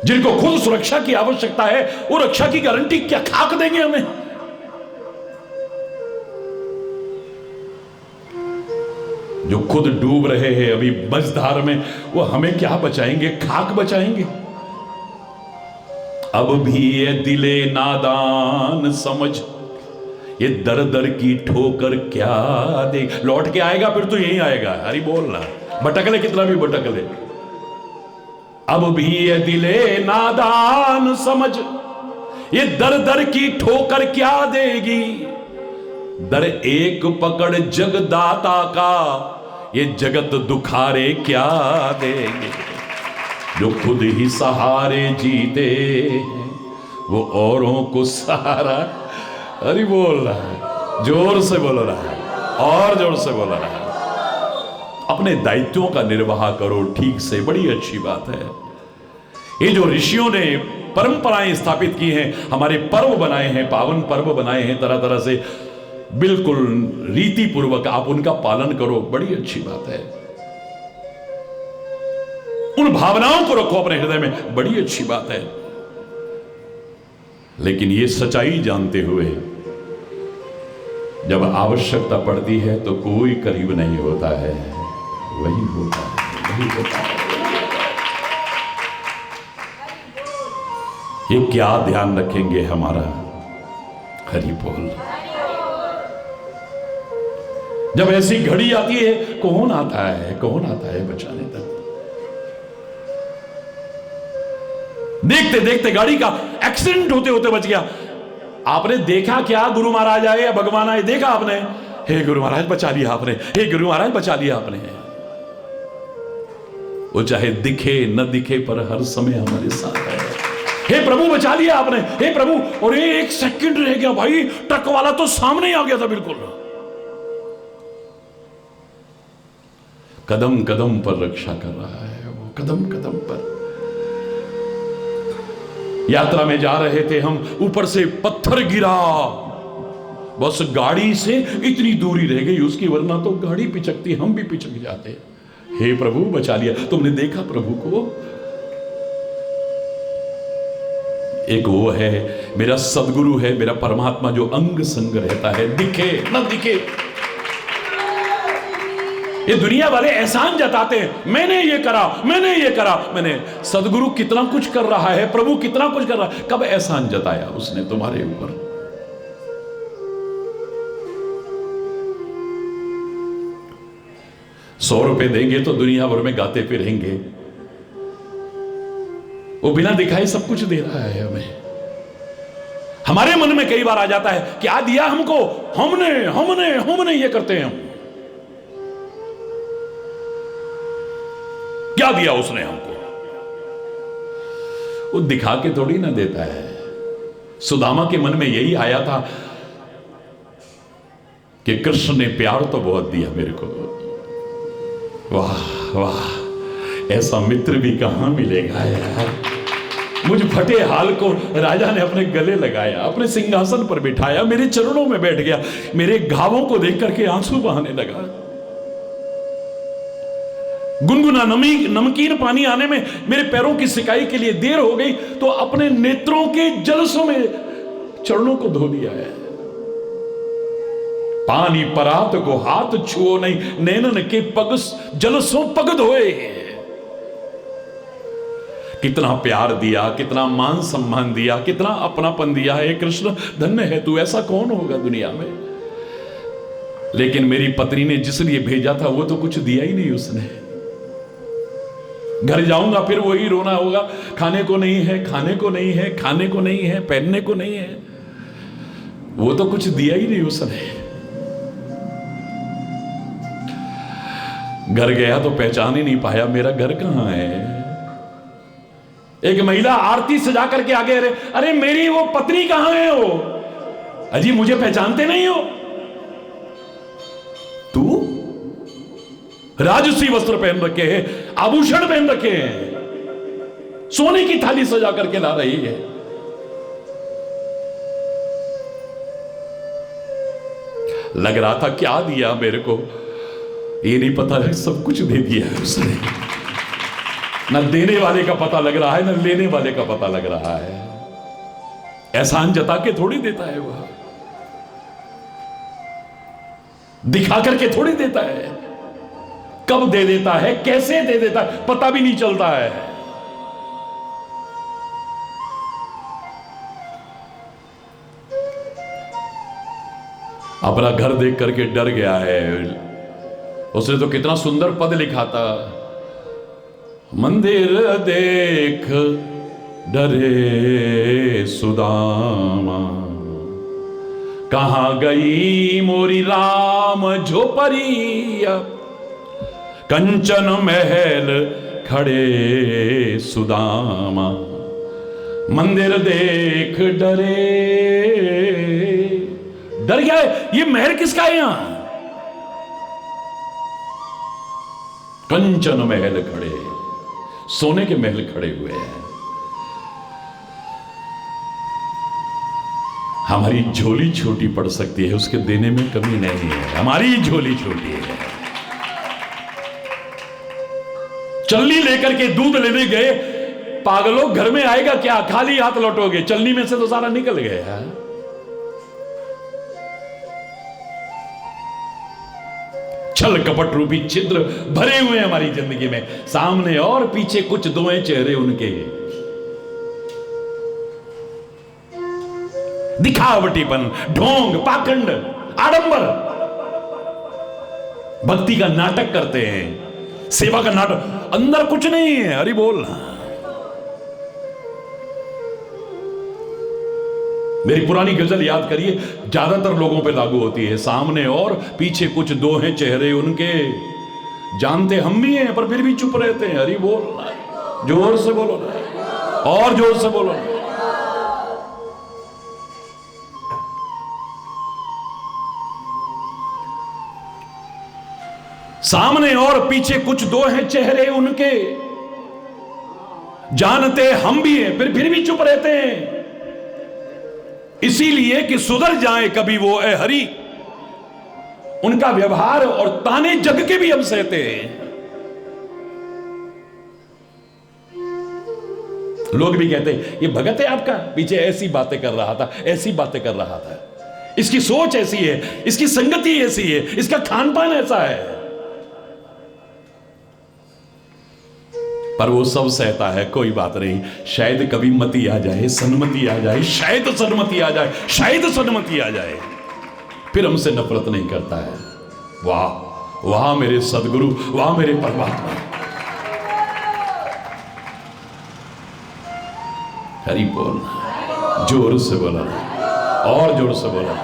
जिनको खुद सुरक्षा की आवश्यकता है वो रक्षा की गारंटी क्या खाक देंगे हमें? जो खुद डूब रहे हैं अभी मझधार में, वो हमें क्या बचाएंगे? खाक बचाएंगे। अब भी ये दिले नादान समझ, ये दर दर की ठोकर क्या दे। लौट के आएगा फिर तो यही आएगा। हरी बोलना, भटकले कितना भी भटकले। अब भी ये दिले नादान समझ, ये दर दर की ठोकर क्या देगी। दर एक पकड़ जगदाता का, ये जगत दुखारे क्या देंगे। जो खुद ही सहारे जीते हैं वो औरों को सहारा। अरे बोल रहा है, जोर से बोल रहा है, और जोर से बोल रहा है। अपने दायित्वों का निर्वाह करो ठीक से, बड़ी अच्छी बात है। ये जो ऋषियों ने परंपराएं स्थापित की हैं, हमारे पर्व बनाए हैं, पावन पर्व बनाए हैं तरह तरह से, बिल्कुल रीति पूर्वक आप उनका पालन करो, बड़ी अच्छी बात है। उन भावनाओं को रखो अपने हृदय में, बड़ी अच्छी बात है। लेकिन ये सच्चाई जानते हुए जब आवश्यकता पड़ती है तो कोई करीब नहीं होता है, वही होता है, वही होता है। ये क्या ध्यान रखेंगे हमारा? हरि बोल। जब ऐसी घड़ी आती है, कौन आता है बचाने तक? देखते देखते गाड़ी का एक्सीडेंट होते होते बच गया। आपने देखा क्या? गुरु महाराज आए या भगवान आए? देखा आपने? हे गुरु महाराज बचा लिया आपने, हे गुरु महाराज बचा लिया आपने। वो चाहे दिखे न दिखे पर हर समय हमारे साथ है। हे प्रभु बचा लिया आपने, हे प्रभु। और ये एक सेकंड रह गया भाई, ट्रक वाला तो सामने ही आ गया था बिल्कुल। कदम कदम पर रक्षा कर रहा है वो, कदम कदम पर। यात्रा में जा रहे थे हम, ऊपर से पत्थर गिरा, बस गाड़ी से इतनी दूरी रह गई उसकी, वरना तो गाड़ी पिचकती, हम भी पिचक जाते। हे प्रभु बचा लिया। तुमने देखा प्रभु को? एक वो है मेरा सदगुरु है, मेरा परमात्मा जो अंग संग रहता है, दिखे न दिखे। ये दुनिया वाले एहसान जताते हैं, मैंने ये करा, मैंने ये करा, मैंने। सदगुरु कितना कुछ कर रहा है, प्रभु कितना कुछ कर रहा है, कब एहसान जताया उसने तुम्हारे ऊपर? ₹100 देंगे तो दुनिया भर में गाते फिरेंगे। वो बिना दिखाए सब कुछ दे रहा है हमें। हमारे मन में कई बार आ जाता है, क्या दिया हमको? हमने हमने हमने ये करते हैं हम। क्या दिया उसने हमको? वो दिखा के थोड़ी ना देता है। सुदामा के मन में यही आया था कि कृष्ण ने प्यार तो बहुत दिया मेरे को। वाह वाह, ऐसा मित्र भी कहां मिलेगा यार। मुझ फटे हाल को राजा ने अपने गले लगाया, अपने सिंहासन पर बिठाया, मेरे चरणों में बैठ गया, मेरे घावों को देख करके आंसू बहाने लगा। गुनगुना नमकीन पानी आने में मेरे पैरों की सिकाई के लिए देर हो गई, तो अपने नेत्रों के जलसों में चरणों को धो दिया है। पानी परात को हाथ छुओ नहीं, नैनन के पग जलसों पग धोए। कितना प्यार दिया, कितना मान सम्मान दिया, कितना अपनापन दिया है कृष्ण। धन्य है तू, ऐसा कौन होगा दुनिया में। लेकिन मेरी पत्नी ने जिस लिए भेजा था वो तो कुछ दिया ही नहीं उसने। घर जाऊंगा फिर वही रोना होगा, खाने को नहीं है, खाने को नहीं है, खाने को नहीं है, पहनने को नहीं है। वो तो कुछ दिया ही नहीं उसने। घर गया तो पहचान ही नहीं पाया मेरा घर कहां है। एक महिला आरती सजा करके आगे, अरे मेरी वो पत्नी कहां है? वो अजी मुझे पहचानते नहीं हो? तू राजसी वस्त्र पहन रखे हैं, आभूषण पहन रखे हैं, सोने की थाली सजा करके ला रही है। लग रहा था क्या दिया मेरे को, ये नहीं पता है सब कुछ दे दिया है उसने। न देने वाले का पता लग रहा है, न लेने वाले का पता लग रहा है। एहसान जता के थोड़ी देता है वह, दिखा करके थोड़ी देता है। कब दे देता है, कैसे दे देता है, पता भी नहीं चलता है। अपना घर देख करके डर गया है। उसने तो कितना सुंदर पद लिखा था, मंदिर देख डरे सुदामा, कहां गई मोरी राम झोपड़िया, कंचन महल खड़े सुदामा, मंदिर देख डरे। डर गया है, ये महल किसका है? यहां कंचन महल खड़े, सोने के महल खड़े हुए हैं। हमारी झोली छोटी पड़ सकती है, उसके देने में कमी नहीं है। हमारी झोली छोटी है। चलनी लेकर के दूध लेने गए, पागलों घर में आएगा क्या, खाली हाथ लौटोगे? चलनी में से तो सारा निकल गया। छल कपट रूपी छिद्र भरे हुए हैं हमारी जिंदगी में, सामने और पीछे कुछ दोए चेहरे उनके। दिखावटीपन, ढोंग, पाखंड, आडंबर, भक्ति का नाटक करते हैं, सेवा का नाटक, अंदर कुछ नहीं है। हरि बोल। मेरी पुरानी गजल याद करिए, ज्यादातर लोगों पे लागू होती है। सामने और पीछे कुछ दो हैं चेहरे उनके, जानते हम भी हैं पर फिर भी चुप रहते हैं। हरि बोल। जोर से बोलो ना, और जोर से बोलो ना। सामने और पीछे कुछ दो हैं चेहरे उनके, जानते हम भी हैं फिर भी चुप रहते हैं। इसीलिए कि सुधर जाए कभी वो ए हरि, उनका व्यवहार और ताने जग के भी हम सहते हैं। लोग भी कहते हैं ये भगत है आपका, पीछे ऐसी बातें कर रहा था, ऐसी बातें कर रहा था, इसकी सोच ऐसी है, इसकी संगति ऐसी है, इसका खान पान ऐसा है। पर वो सब सहता है, कोई बात नहीं, शायद कभी मती आ जाए, सन्मति आ जाए, शायद सन्मति आ जाए, शायद सन्मति आ जाए, फिर हमसे नफरत नहीं करता है। वाह वाह मेरे सदगुरु, वाह मेरे परमात्मा। हरि बोल। जोर से बोला, और जोर से बोला।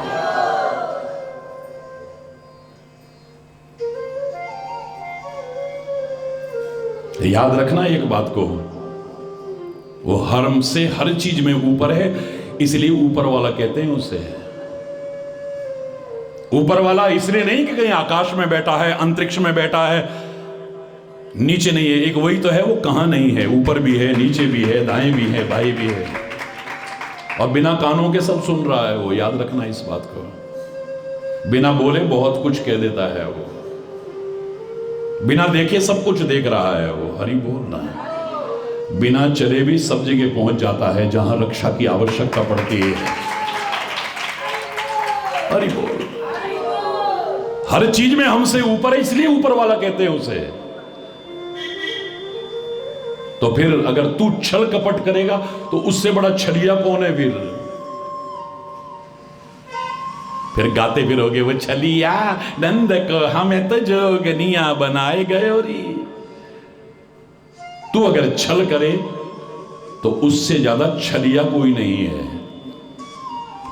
याद रखना एक बात को, वो हरम से हर चीज में ऊपर है, इसलिए ऊपर वाला कहते हैं उसे। ऊपर वाला इसलिए नहीं कि कहीं आकाश में बैठा है, अंतरिक्ष में बैठा है, नीचे नहीं है, एक वही तो है, वो कहां नहीं है, ऊपर भी है, नीचे भी है, दाएं भी है, बाएं भी है, और बिना कानों के सब सुन रहा है वो। याद रखना इस बात को, बिना बोले बहुत कुछ कह देता है वो, बिना देखे सब कुछ देख रहा है वो। हरि बोलना, बिना चले भी सब जगह पहुंच जाता है जहां रक्षा की आवश्यकता पड़ती है। हरि बोल। हर चीज में हमसे ऊपर है, इसलिए ऊपर वाला कहते हैं उसे। तो फिर अगर तू छल कपट करेगा तो उससे बड़ा छलिया कौन है फिर गाते फिरोगे वो छलिया नंद को हमें तो जोगनिया बनाए गयोरी। तू अगर छल करे तो उससे ज्यादा छलिया कोई नहीं है।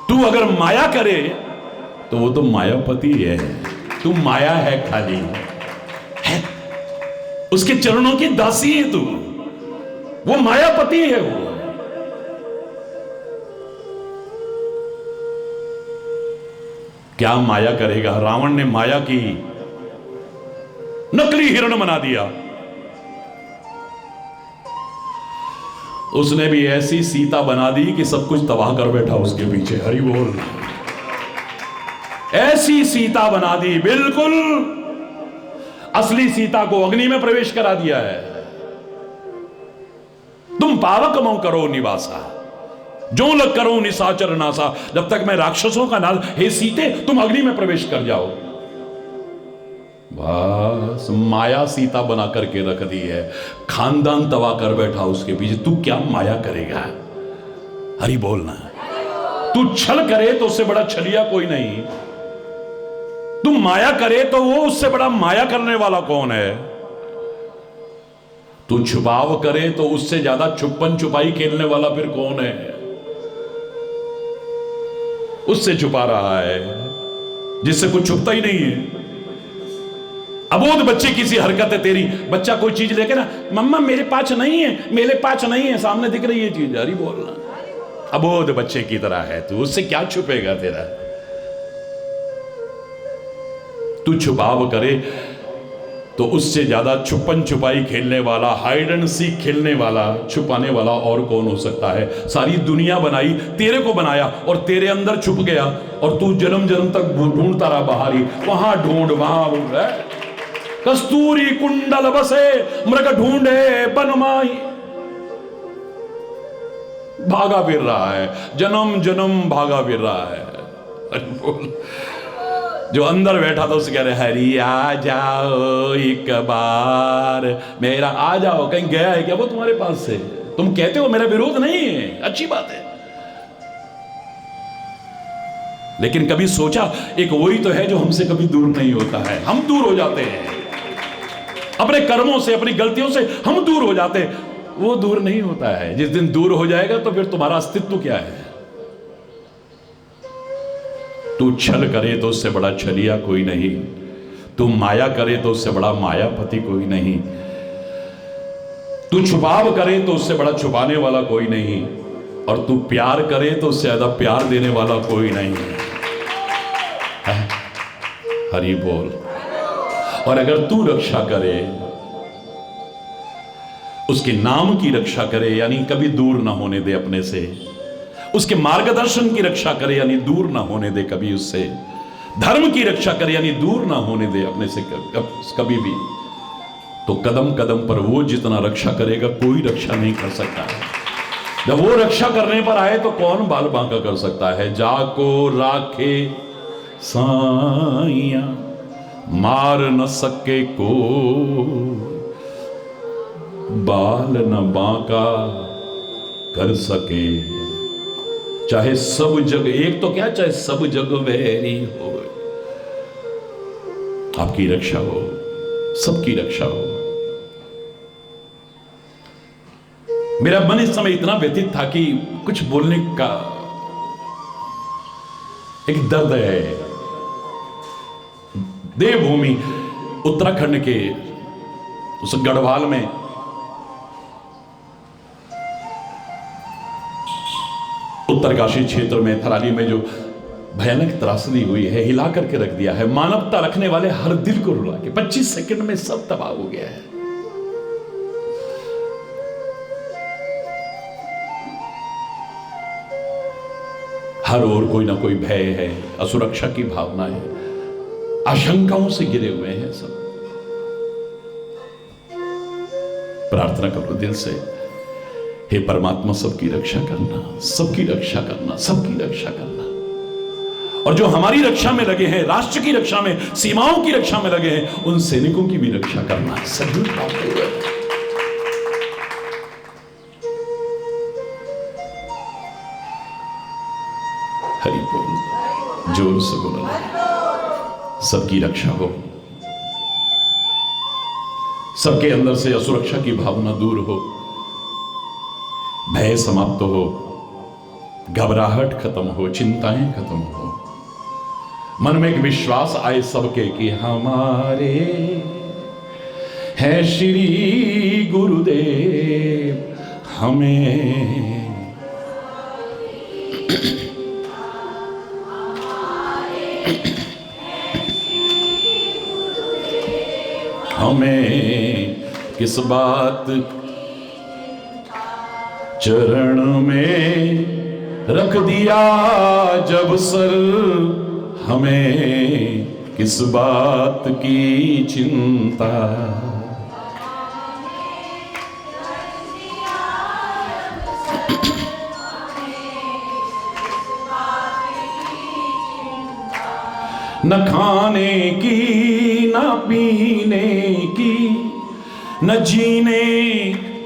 तू अगर माया करे तो वो तो मायापति है, तू माया है, खाली है, उसके चरणों की दासी है तू, वो मायापति है वो। क्या माया करेगा? रावण ने माया की, नकली हिरण बना दिया। उसने भी ऐसी सीता बना दी कि सब कुछ तबाह कर बैठा उसके पीछे। हरि बोल। ऐसी सीता बना दी, बिल्कुल असली सीता को अग्नि में प्रवेश करा दिया है। तुम पावक मऊ करो निवासा, जो लग करो निशाचर नासा। जब तक मैं राक्षसों का नाश, हे सीते तुम अग्नि में प्रवेश कर जाओ। बस माया सीता बना करके रख दी है, खानदान तबाह कर बैठा उसके पीछे। तू क्या माया करेगा? हरि बोलना। तू छल करे तो उससे बड़ा छलिया कोई नहीं, तू माया करे तो वो उससे बड़ा माया करने वाला कौन है? तू छुपाव करे तो उससे ज्यादा छुपन छुपाई खेलने वाला फिर कौन है? उससे छुपा रहा है जिससे कुछ छुपता ही नहीं है। अबोध बच्चे की सी हरकत है तेरी। बच्चा कोई चीज लेके ना, मम्मा मेरे पास नहीं है, मेरे पास नहीं है, सामने दिख रही है चीज। अरे बोलना, अबोध बच्चे की तरह है तू, उससे क्या छुपेगा तेरा? तू छुपाव करे तो उससे ज्यादा छुपन छुपाई खेलने वाला, हाइड एंड सीक खेलने वाला, छुपाने वाला और कौन हो सकता है? सारी दुनिया बनाई, तेरे को बनाया और तेरे अंदर छुप गया, और तू जन्म जन्म तक ढूंढता रहा बाहरी, वहां ढूंढ वहां। कस्तूरी कुंडल बसे मृग ढूंढे बनमाई। भागा फिर रहा है, जन्म जन्म भागा फिर रहा है। बोल। जो अंदर बैठा था उसे कह रहे हरि आ जाओ एक बार मेरा, आ जाओ। कहीं गया है क्या वो तुम्हारे पास से? तुम कहते हो मेरा विरोध नहीं है, अच्छी बात है, लेकिन कभी सोचा एक वही तो है जो हमसे कभी दूर नहीं होता है। हम दूर हो जाते हैं अपने कर्मों से, अपनी गलतियों से हम दूर हो जाते हैं, वो दूर नहीं होता है। जिस दिन दूर हो जाएगा तो फिर तुम्हारा अस्तित्व क्या है? तू छल करे तो उससे बड़ा छलिया कोई नहीं, तू माया करे तो उससे बड़ा मायापति कोई नहीं, तू छुपाव करे तो उससे बड़ा छुपाने वाला कोई नहीं, और तू प्यार करे तो उससे ज्यादा प्यार देने वाला कोई नहीं है। हरि बोल। और अगर तू रक्षा करे, उसके नाम की रक्षा करे, यानी कभी दूर ना होने दे अपने से, उसके मार्गदर्शन की रक्षा करे यानी दूर ना होने दे कभी उससे, धर्म की रक्षा करे यानी दूर ना होने दे अपने से कभी भी, तो कदम कदम पर वो जितना रक्षा करेगा कोई रक्षा नहीं कर सकता है। जब वो रक्षा करने पर आए तो कौन बाल बांका कर सकता है? जाको राखे साइया मार न सके को, बाल न बांका कर सके, चाहे सब जग, एक तो क्या, चाहे सब जग वैरी हो, आपकी रक्षा हो, सबकी रक्षा हो। मेरा मन इस समय इतना व्यथित था कि कुछ बोलने का एक दर्द है। देवभूमि उत्तराखंड के उस गढ़वाल में उत्तरकाशी क्षेत्र में थराली में जो भयानक त्रासदी हुई है, हिला करके रख दिया है। मानवता रखने वाले हर दिल को रुला के 25 सेकंड में सब तबाह हो गया है। हर ओर कोई ना कोई भय है, असुरक्षा की भावना है, आशंकाओं से घिरे हुए हैं सब। प्रार्थना करो दिल से, हे परमात्मा सबकी रक्षा करना, सबकी रक्षा करना, सबकी रक्षा करना। और जो हमारी रक्षा में लगे हैं, राष्ट्र की रक्षा में, सीमाओं की रक्षा में लगे हैं, उन सैनिकों की भी रक्षा करना। सभी हरि बोल, जोर से बोलना। सबकी रक्षा हो, सबके अंदर से असुरक्षा की भावना दूर हो, भय समाप्त हो, घबराहट खत्म हो, चिंताएं खत्म हो, मन में एक विश्वास आए सबके कि हमारे है श्री गुरुदेव, हमें हमें किस बात चरण में रख दिया जब सर, हमें किस बात की चिंता। न खाने की, न पीने की, न जीने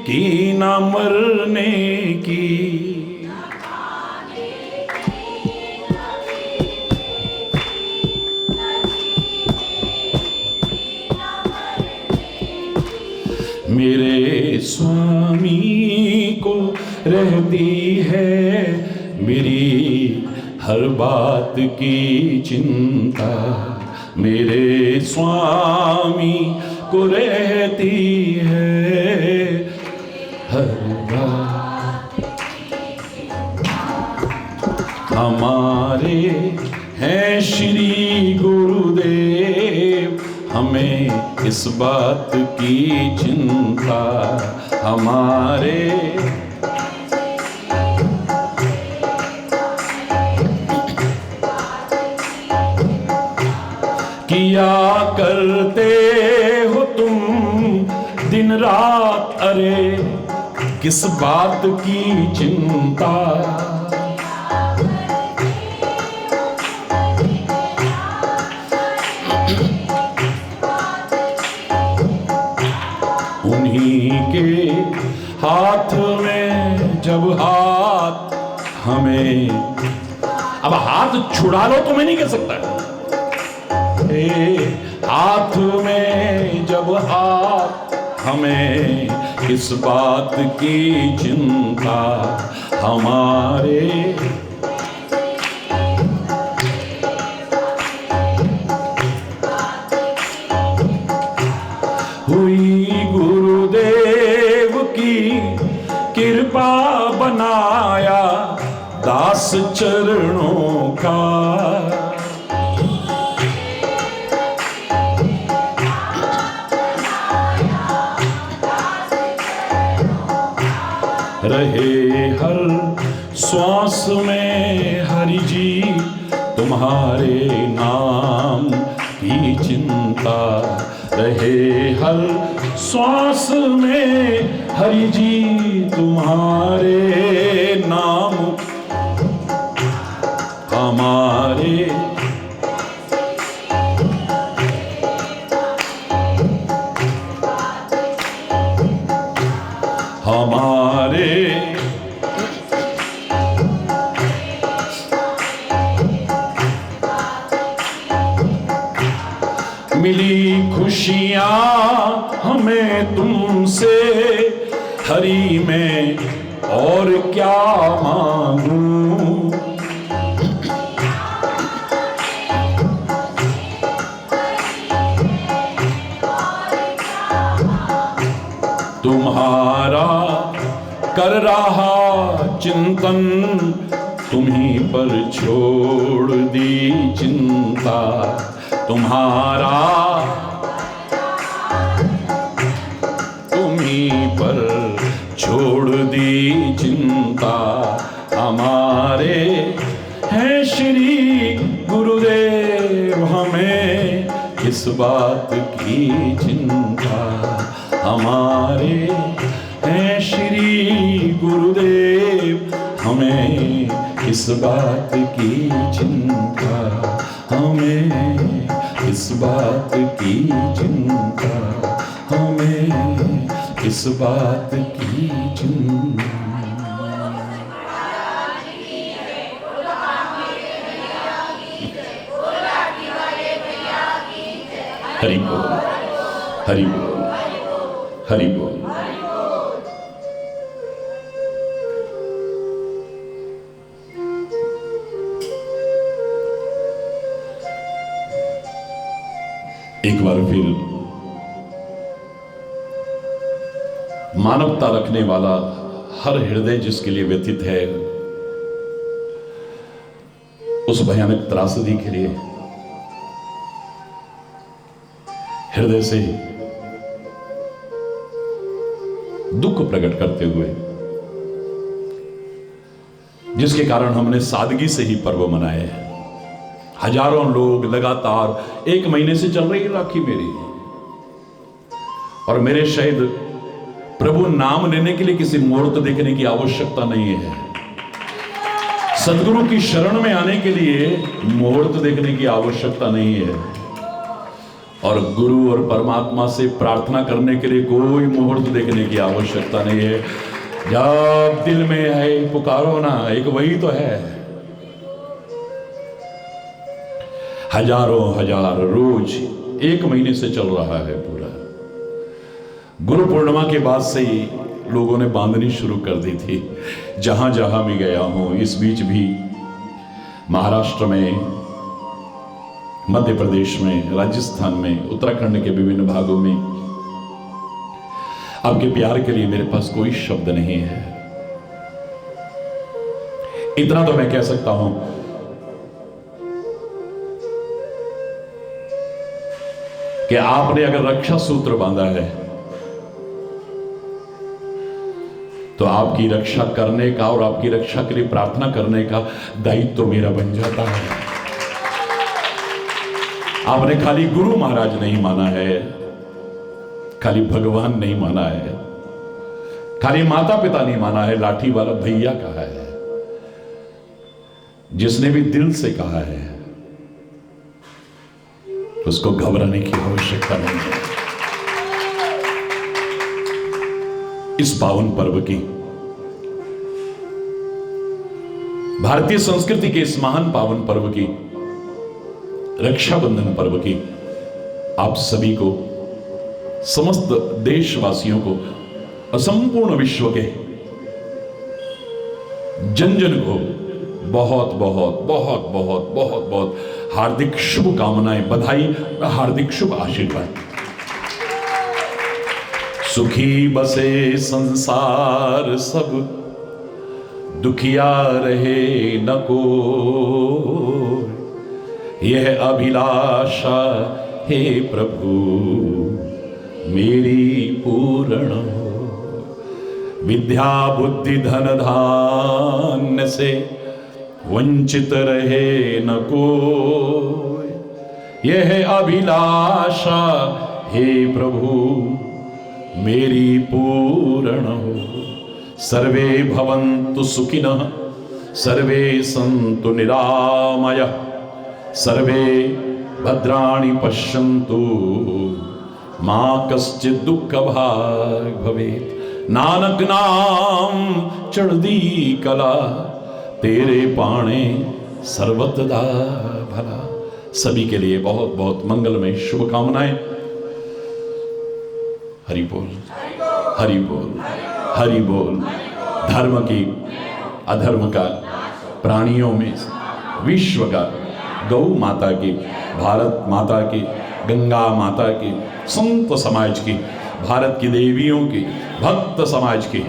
की, न मरने की, मेरे स्वामी को रहती है मेरी हर बात की चिंता, मेरे स्वामी को रहती है हर बात। हमारे हैं श्री गुरुदेव, हमें इस बात की चिंता। हमारे किया करते हो तुम दिन रात, अरे किस बात की चिंता। उन्हीं के हाथ में जब हाथ हमें अब हाथ छुड़ा लो तो मैं नहीं कह सकता। हाथ में जब हाथ, हमें किस बात की चिंता, हमारे हुई गुरुदेव की कृपा, बनाया दास चरणों का। रहे हर श्वास में हरि जी तुम्हारे नाम की चिंता, रहे हर श्वास में हरि जी तुम्हारे नाम, हमारे हमारे मिली खुशियां हमें तुमसे, हरि में और क्या मांगूं। तुम्हारा कर रहा चिंतन, तुम्हीं पर छोड़ दी चिंता। तुम्हारा तुम्हीं पर छोड़ दी चिंता, हमारे हैं श्री गुरुदेव, हमें किस बात की चिंता, हमारे हैं श्री गुरुदेव, हमें किस बात की चिंता, हमें किस बात की चिंता, हमें किस बात की चिंता। हरि बोल, हरि बोल, हरि बोल। एक बार फिर मानवता रखने वाला हर हृदय जिसके लिए व्यथित है, उस भयानक त्रासदी के लिए हृदय से दुख प्रकट करते हुए, जिसके कारण हमने सादगी से ही पर्व मनाए हैं। हजारों लोग लगातार 1 महीने से चल रही राखी मेरी, और मेरे शायद प्रभु नाम लेने के लिए किसी मुहूर्त देखने की आवश्यकता नहीं है। सदगुरु की शरण में आने के लिए मुहूर्त देखने की आवश्यकता नहीं है, और गुरु और परमात्मा से प्रार्थना करने के लिए कोई मुहूर्त देखने की आवश्यकता नहीं है। जब दिल में है पुकारो ना, एक वही तो है। हजारों हजार रोज 1 महीने से चल रहा है पूरा। गुरु पूर्णिमा के बाद से ही लोगों ने बांधनी शुरू कर दी थी। जहां जहां भी गया हूं, इस बीच भी महाराष्ट्र में, मध्य प्रदेश में, राजस्थान में, उत्तराखंड के विभिन्न भागों में आपके प्यार के लिए मेरे पास कोई शब्द नहीं है। इतना तो मैं कह सकता हूं कि आपने अगर रक्षा सूत्र बांधा है तो आपकी रक्षा करने का और आपकी रक्षा के लिए प्रार्थना करने का दायित्व तो मेरा बन जाता है। आपने खाली गुरु महाराज नहीं माना है, खाली भगवान नहीं माना है, खाली माता पिता नहीं माना है, लाठी वाला भैया कहा है। जिसने भी दिल से कहा है उसको घबराने की आवश्यकता नहीं है। इस पावन पर्व की भारतीय संस्कृति के इस महान पावन पर्व की, रक्षाबंधन पर्व की आप सभी को, समस्त देशवासियों को और संपूर्ण विश्व के जन जन को बहुत बहुत बहुत बहुत बहुत बहुत हार्दिक शुभकामनाएं, बधाई और हार्दिक शुभ आशीर्वाद। सुखी बसे संसार सब, दुखिया रहे न कोई, यह अभिलाषा हे प्रभु मेरी पूर्ण हो। विद्या बुद्धि धन धान्य से वंचित रहे न कोई, यह अभिलाषा हे प्रभु मेरी पूर्ण हो। सर्वे भवन्तु सुखिनः, सर्वे सन्तु निरामयः, सर्वे भद्राणि पश्यन्तु, मा कश्चित् दुःखभाग् भवेत्। नानक नाम चढ़दी कला, तेरे पाणे सर्वतदा भला। सभी के लिए बहुत बहुत मंगलमय शुभकामनाएं। हरि बोल, हरि बोल, हरि बोल। धर्म की, अधर्म का, प्राणियों में विश्व का, गौ माता की, भारत माता की, गंगा माता की, संत समाज की, भारत की देवियों की, भक्त समाज की,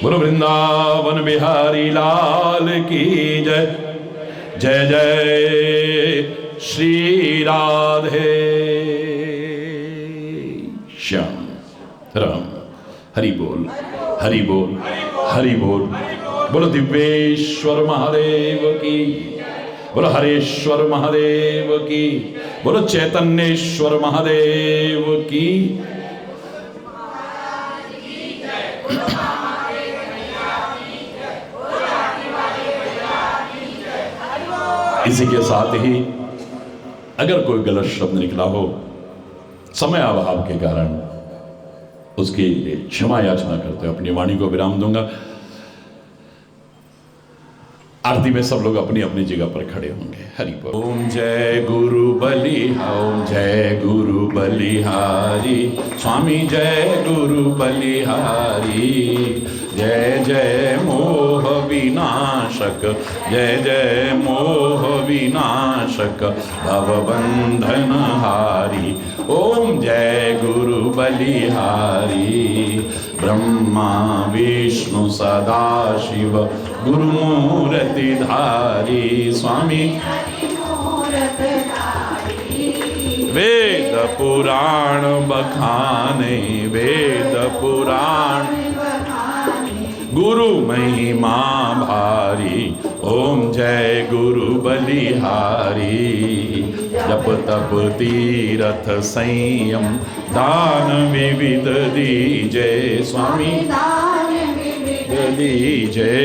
बोलो वृंदावन बिहारी लाल की जय। जय जय श्री राधे श्याम राम। हरि बोल, हरि बोल, हरि बोल। बोलो दिव्येश्वर महादेव की, बोलो हरेश्वर महादेव की, बोलो चैतन्येश्वर महादेव की। इसी के साथ ही अगर कोई गलत शब्द निकला हो समय अभाव के कारण, उसके लिए क्षमा याचना करते हुए अपनी वाणी को विराम दूंगा। आरती में सब लोग अपनी अपनी जगह पर खड़े होंगे। हरि बोल। ओम जय गुरु बलि, ओम जय गुरु बलिहारी, स्वामी जय गुरु बलिहारी। जय जय मोह विनाशक, जय जय मोह विनाशक, भवबंधन हारी। ओम जय गुरु बलिहारी। ब्रह्मा विष्णु सदा शिव गुरुमूर्ति धारी, स्वामी वेद पुराण बखाने, वेद पुराण गुरु महिमा भारी। ओम जय गुरु बलिहारी। जप तप तीरथ संयम दान विविध दीजे, स्वामी दीजे।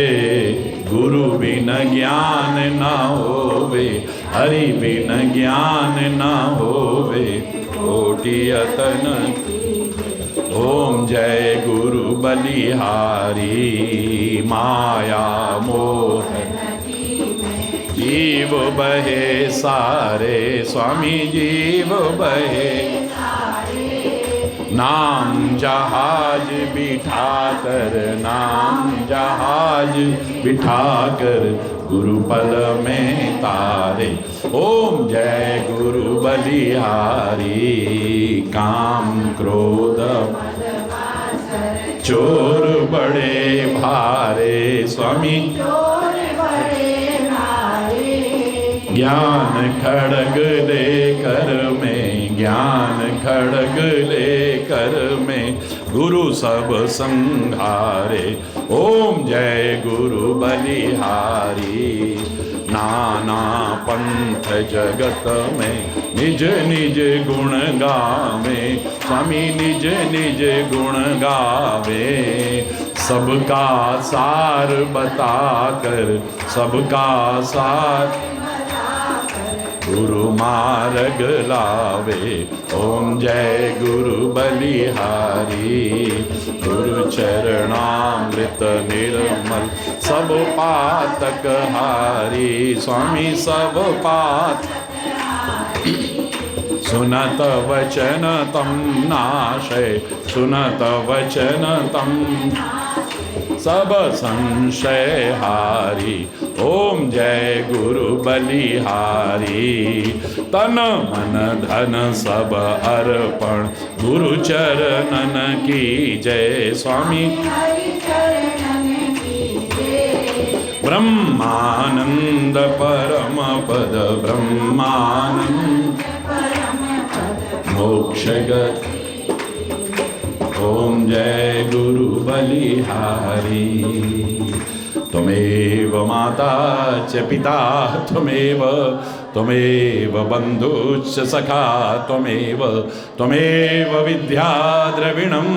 गुरु बिन ज्ञान ना होवे, हरि बिन ज्ञान ना होवे, कोटि अतन। ओम जय गुरु बलिहारी। माया मोह जीव बहे सारे, स्वामी जीव बहे। नाम जहाज बिठा कर, नाम जहाज बिठा कर, गुरु पल में तारे। ओम जय गुरु बलिहारी। काम क्रोध चोर बड़े भारे, स्वामी ज्ञान खड़ग लेकर में, ज्ञान खड़ग लेकर में, गुरु सब संहारे। ओम जय गुरु बलिहारी। नाना पंथ जगत में निज निज गुण गावे, स्वामी निज निज गुण गावे। सबका सार बताकर, सबका सार गुरु मार्ग लावे। ओम जय गुरु बलिहारी। गुरु चरणामृत निर्मल सब पातक हारी। स्वामी सब पात सुनत वचन तम नाशय। सुनत वचन तम सब संशय हारी। ओम जय गुरु बलिहारी। तन मन धन सब अर्पण गुरु चरणन की जय। स्वामी ब्रह्मानंद परम पद ब्रह्मानंद मोक्ष गति। ओम जय गुरु बलिहारी। त्वमेव माता च पिता त्वमेव बन्धुश्च सखा त्वमेव विद्या द्रविणं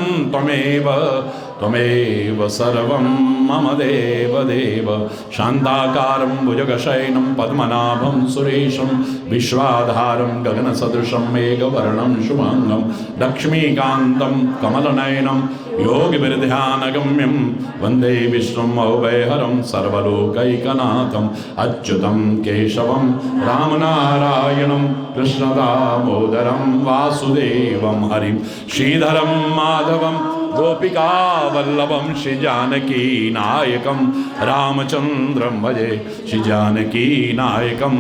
त्वमेव सर्वं मम देव। शान्ताकारं भुजगशयनं पद्मनाभं सुरेशं विश्वाधारं गगनसदृशं मेघवर्णं शुभांगं लक्ष्मीकान्तं कमलनयनं योगिभिर्ध्यानगम्यं वन्दे विष्णुम् अव्ययहरं सर्वलोकैकनाथम् अच्युतं केशवं रामनारायणं कृष्णदामोदरं वासुदेवं हरिं श्रीधरं माधवं गोपिका वल्लभं श्री जानकी नायकं रामचंद्रं भजे। श्री जानकी नायकं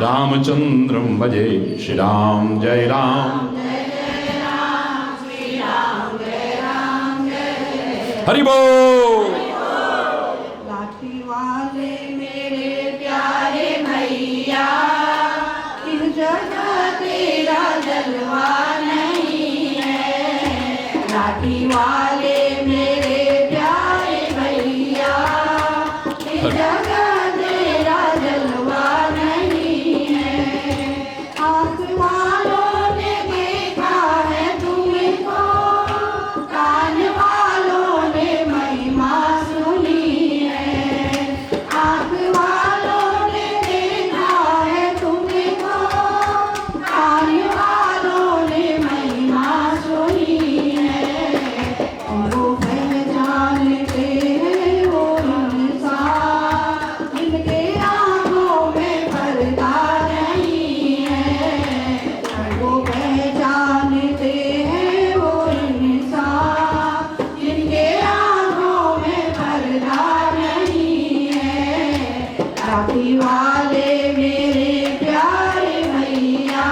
रामचंद्रं भजे। श्री राम जय राम हरि बोल। लाठी वाले मेरे प्यारे भैया, इस जगह तेरा जलवा नहीं है। लाठी वाले मेरे प्यारे भैया, इस जगह तेरा जलवा नहीं है। आँख वालों ने देखा है तुमको, कान वालों ने महिमा सुनी है। आँख वालों ने देखा है तुमको, कान वालों ने महिमा सुनी है। वो पहचानते हैं वो इंसान, जिनके आँखों में पर्दा नहीं है। वो पहचानते हैं वो इंसान, जिनके आँखों में पर्दा नहीं है। राखी वाले मेरे प्यारे भैया,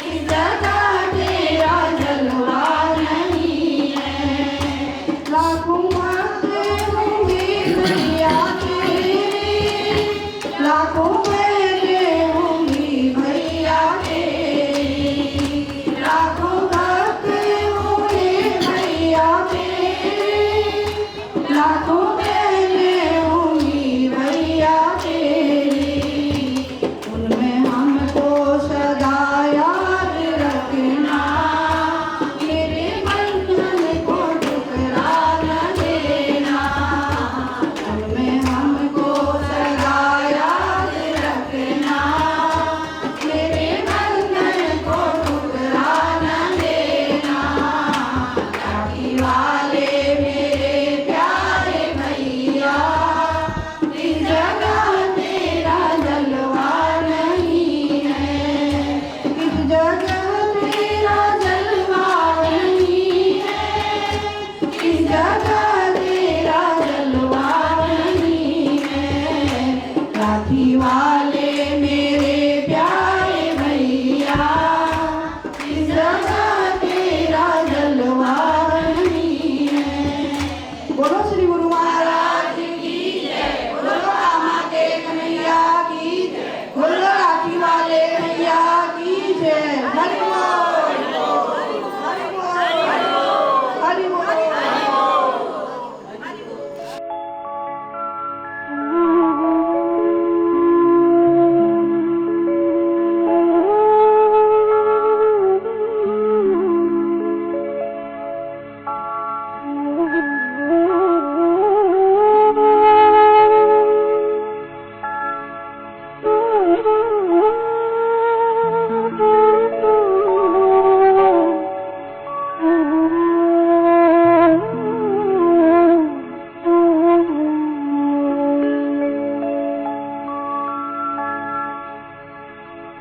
इस जगह तेरा जलवा नहीं है। लाखों भक्त होंगे भैया तेरे, लाखों बहनें होंगी भैया तेरी। लाखों भक्त होंगे भैया तेरे, लाखों बहनें होंगी भैया तेरी।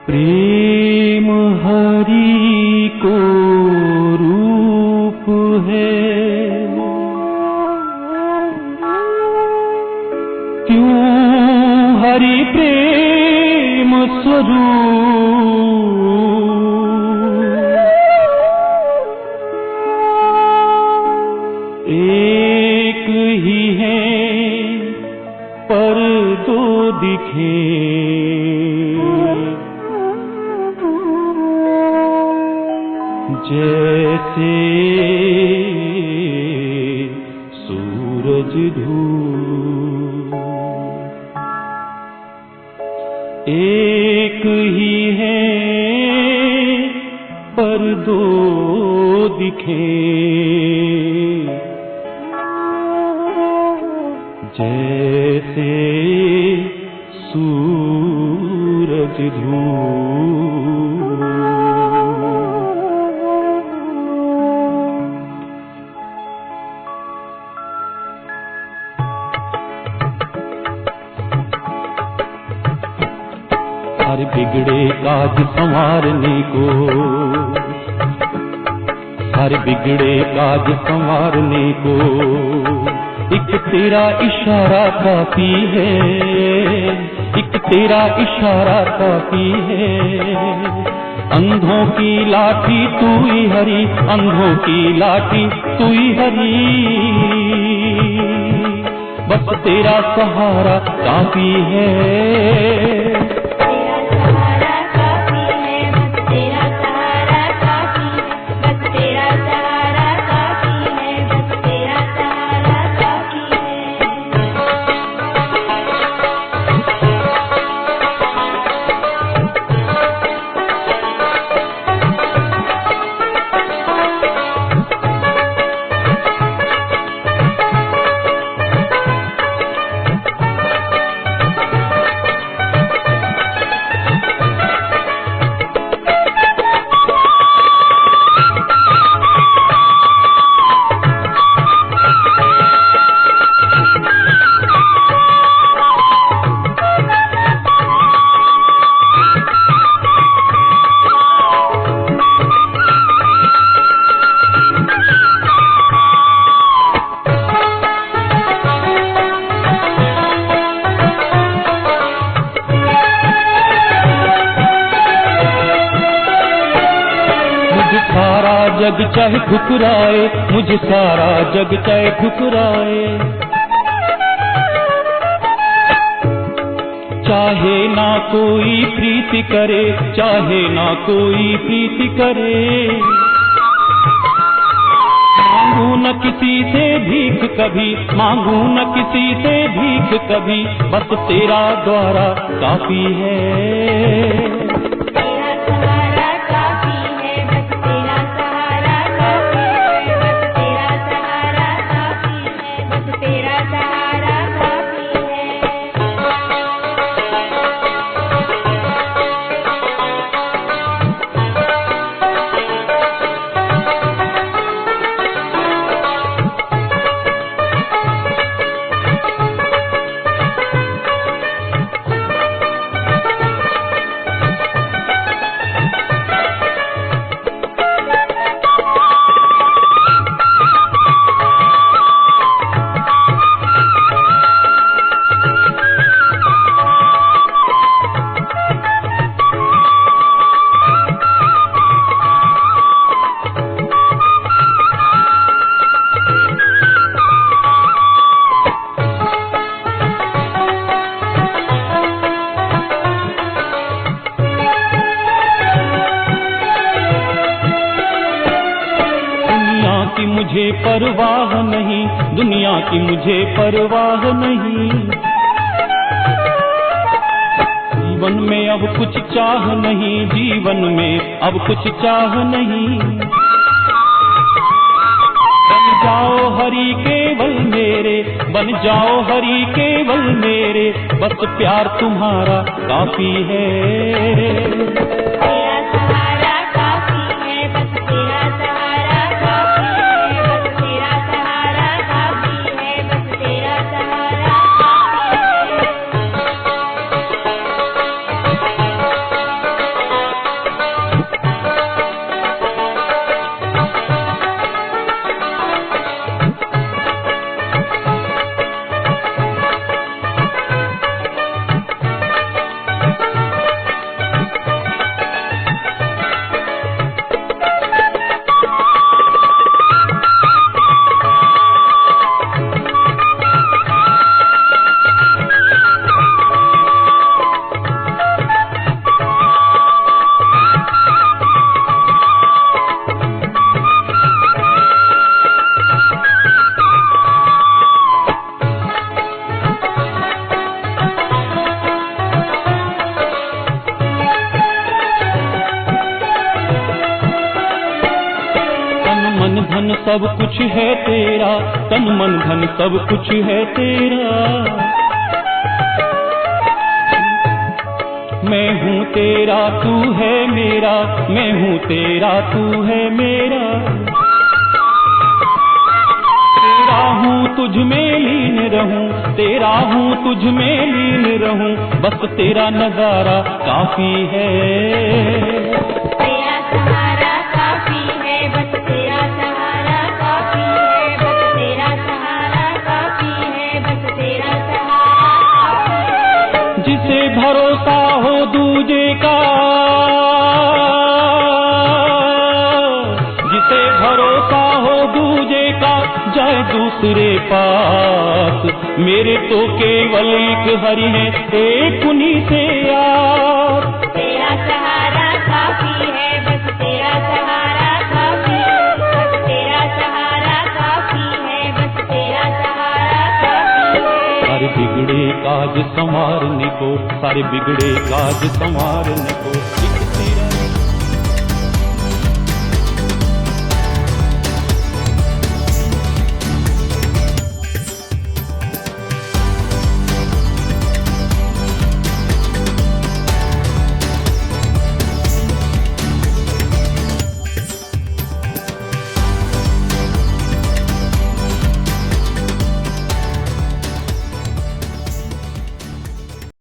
प्रेम हरि को रूप है, क्यों हरि प्रेम स्वरूप, एक ही है पर दो दिखे, जैसे सूरज धूप। एक ही है पर दो दिखे, जैसे सूरज धूप। हर बिगड़े काज संवारने को, हर बिगड़े काज संवारने को एक तेरा इशारा काफी है, एक तेरा इशारा काफी है। अंधों की लाठी तू ही हरी, अंधों की लाठी तू ही हरी, बस तेरा सहारा काफी है। जग चाहे ठुकराए, मुझे सारा जग चाहे ठुकराए, चाहे ना कोई प्रीति करे, चाहे ना कोई प्रीति करे। मांगू न किसी से भीख कभी, मांगू न किसी से भीख कभी, बस तेरा द्वारा काफी है। मुझे परवाह नहीं, दुनिया की मुझे परवाह नहीं। जीवन में अब कुछ चाह नहीं, जीवन में अब कुछ चाह नहीं। बन जाओ हरि केवल मेरे, बन जाओ हरि केवल मेरे, बस प्यार तुम्हारा काफी है। सब कुछ है तेरा, तन मन धन सब कुछ है तेरा। मैं हूँ तेरा तू है मेरा, मैं हूँ तेरा तू है मेरा। तेरा हूँ तुझ में लीन रहूं, तेरा हूँ तुझ में लीन रहूं, बस तेरा नजारा काफी है। तेरा सहारा काफी है, बस तेरा सहारा काफी है, बस तेरा सहारा काफी है, बस तेरा सहारा काफी है। जिसे भरोसा हो दूजे का, जिसे भरोसा हो दूजे का, जाए दूसरे पास। मेरे तो केवल एक हरि है, एक उन्हीं से यार। तेरा सहारा काफी है, बस तेरा सहारा काफी है, बस तेरा सहारा काफी है, बस तेरा सहारा काफी है। सारे बिगड़े काज संवारने को, सारे बिगड़े काज संवारने को।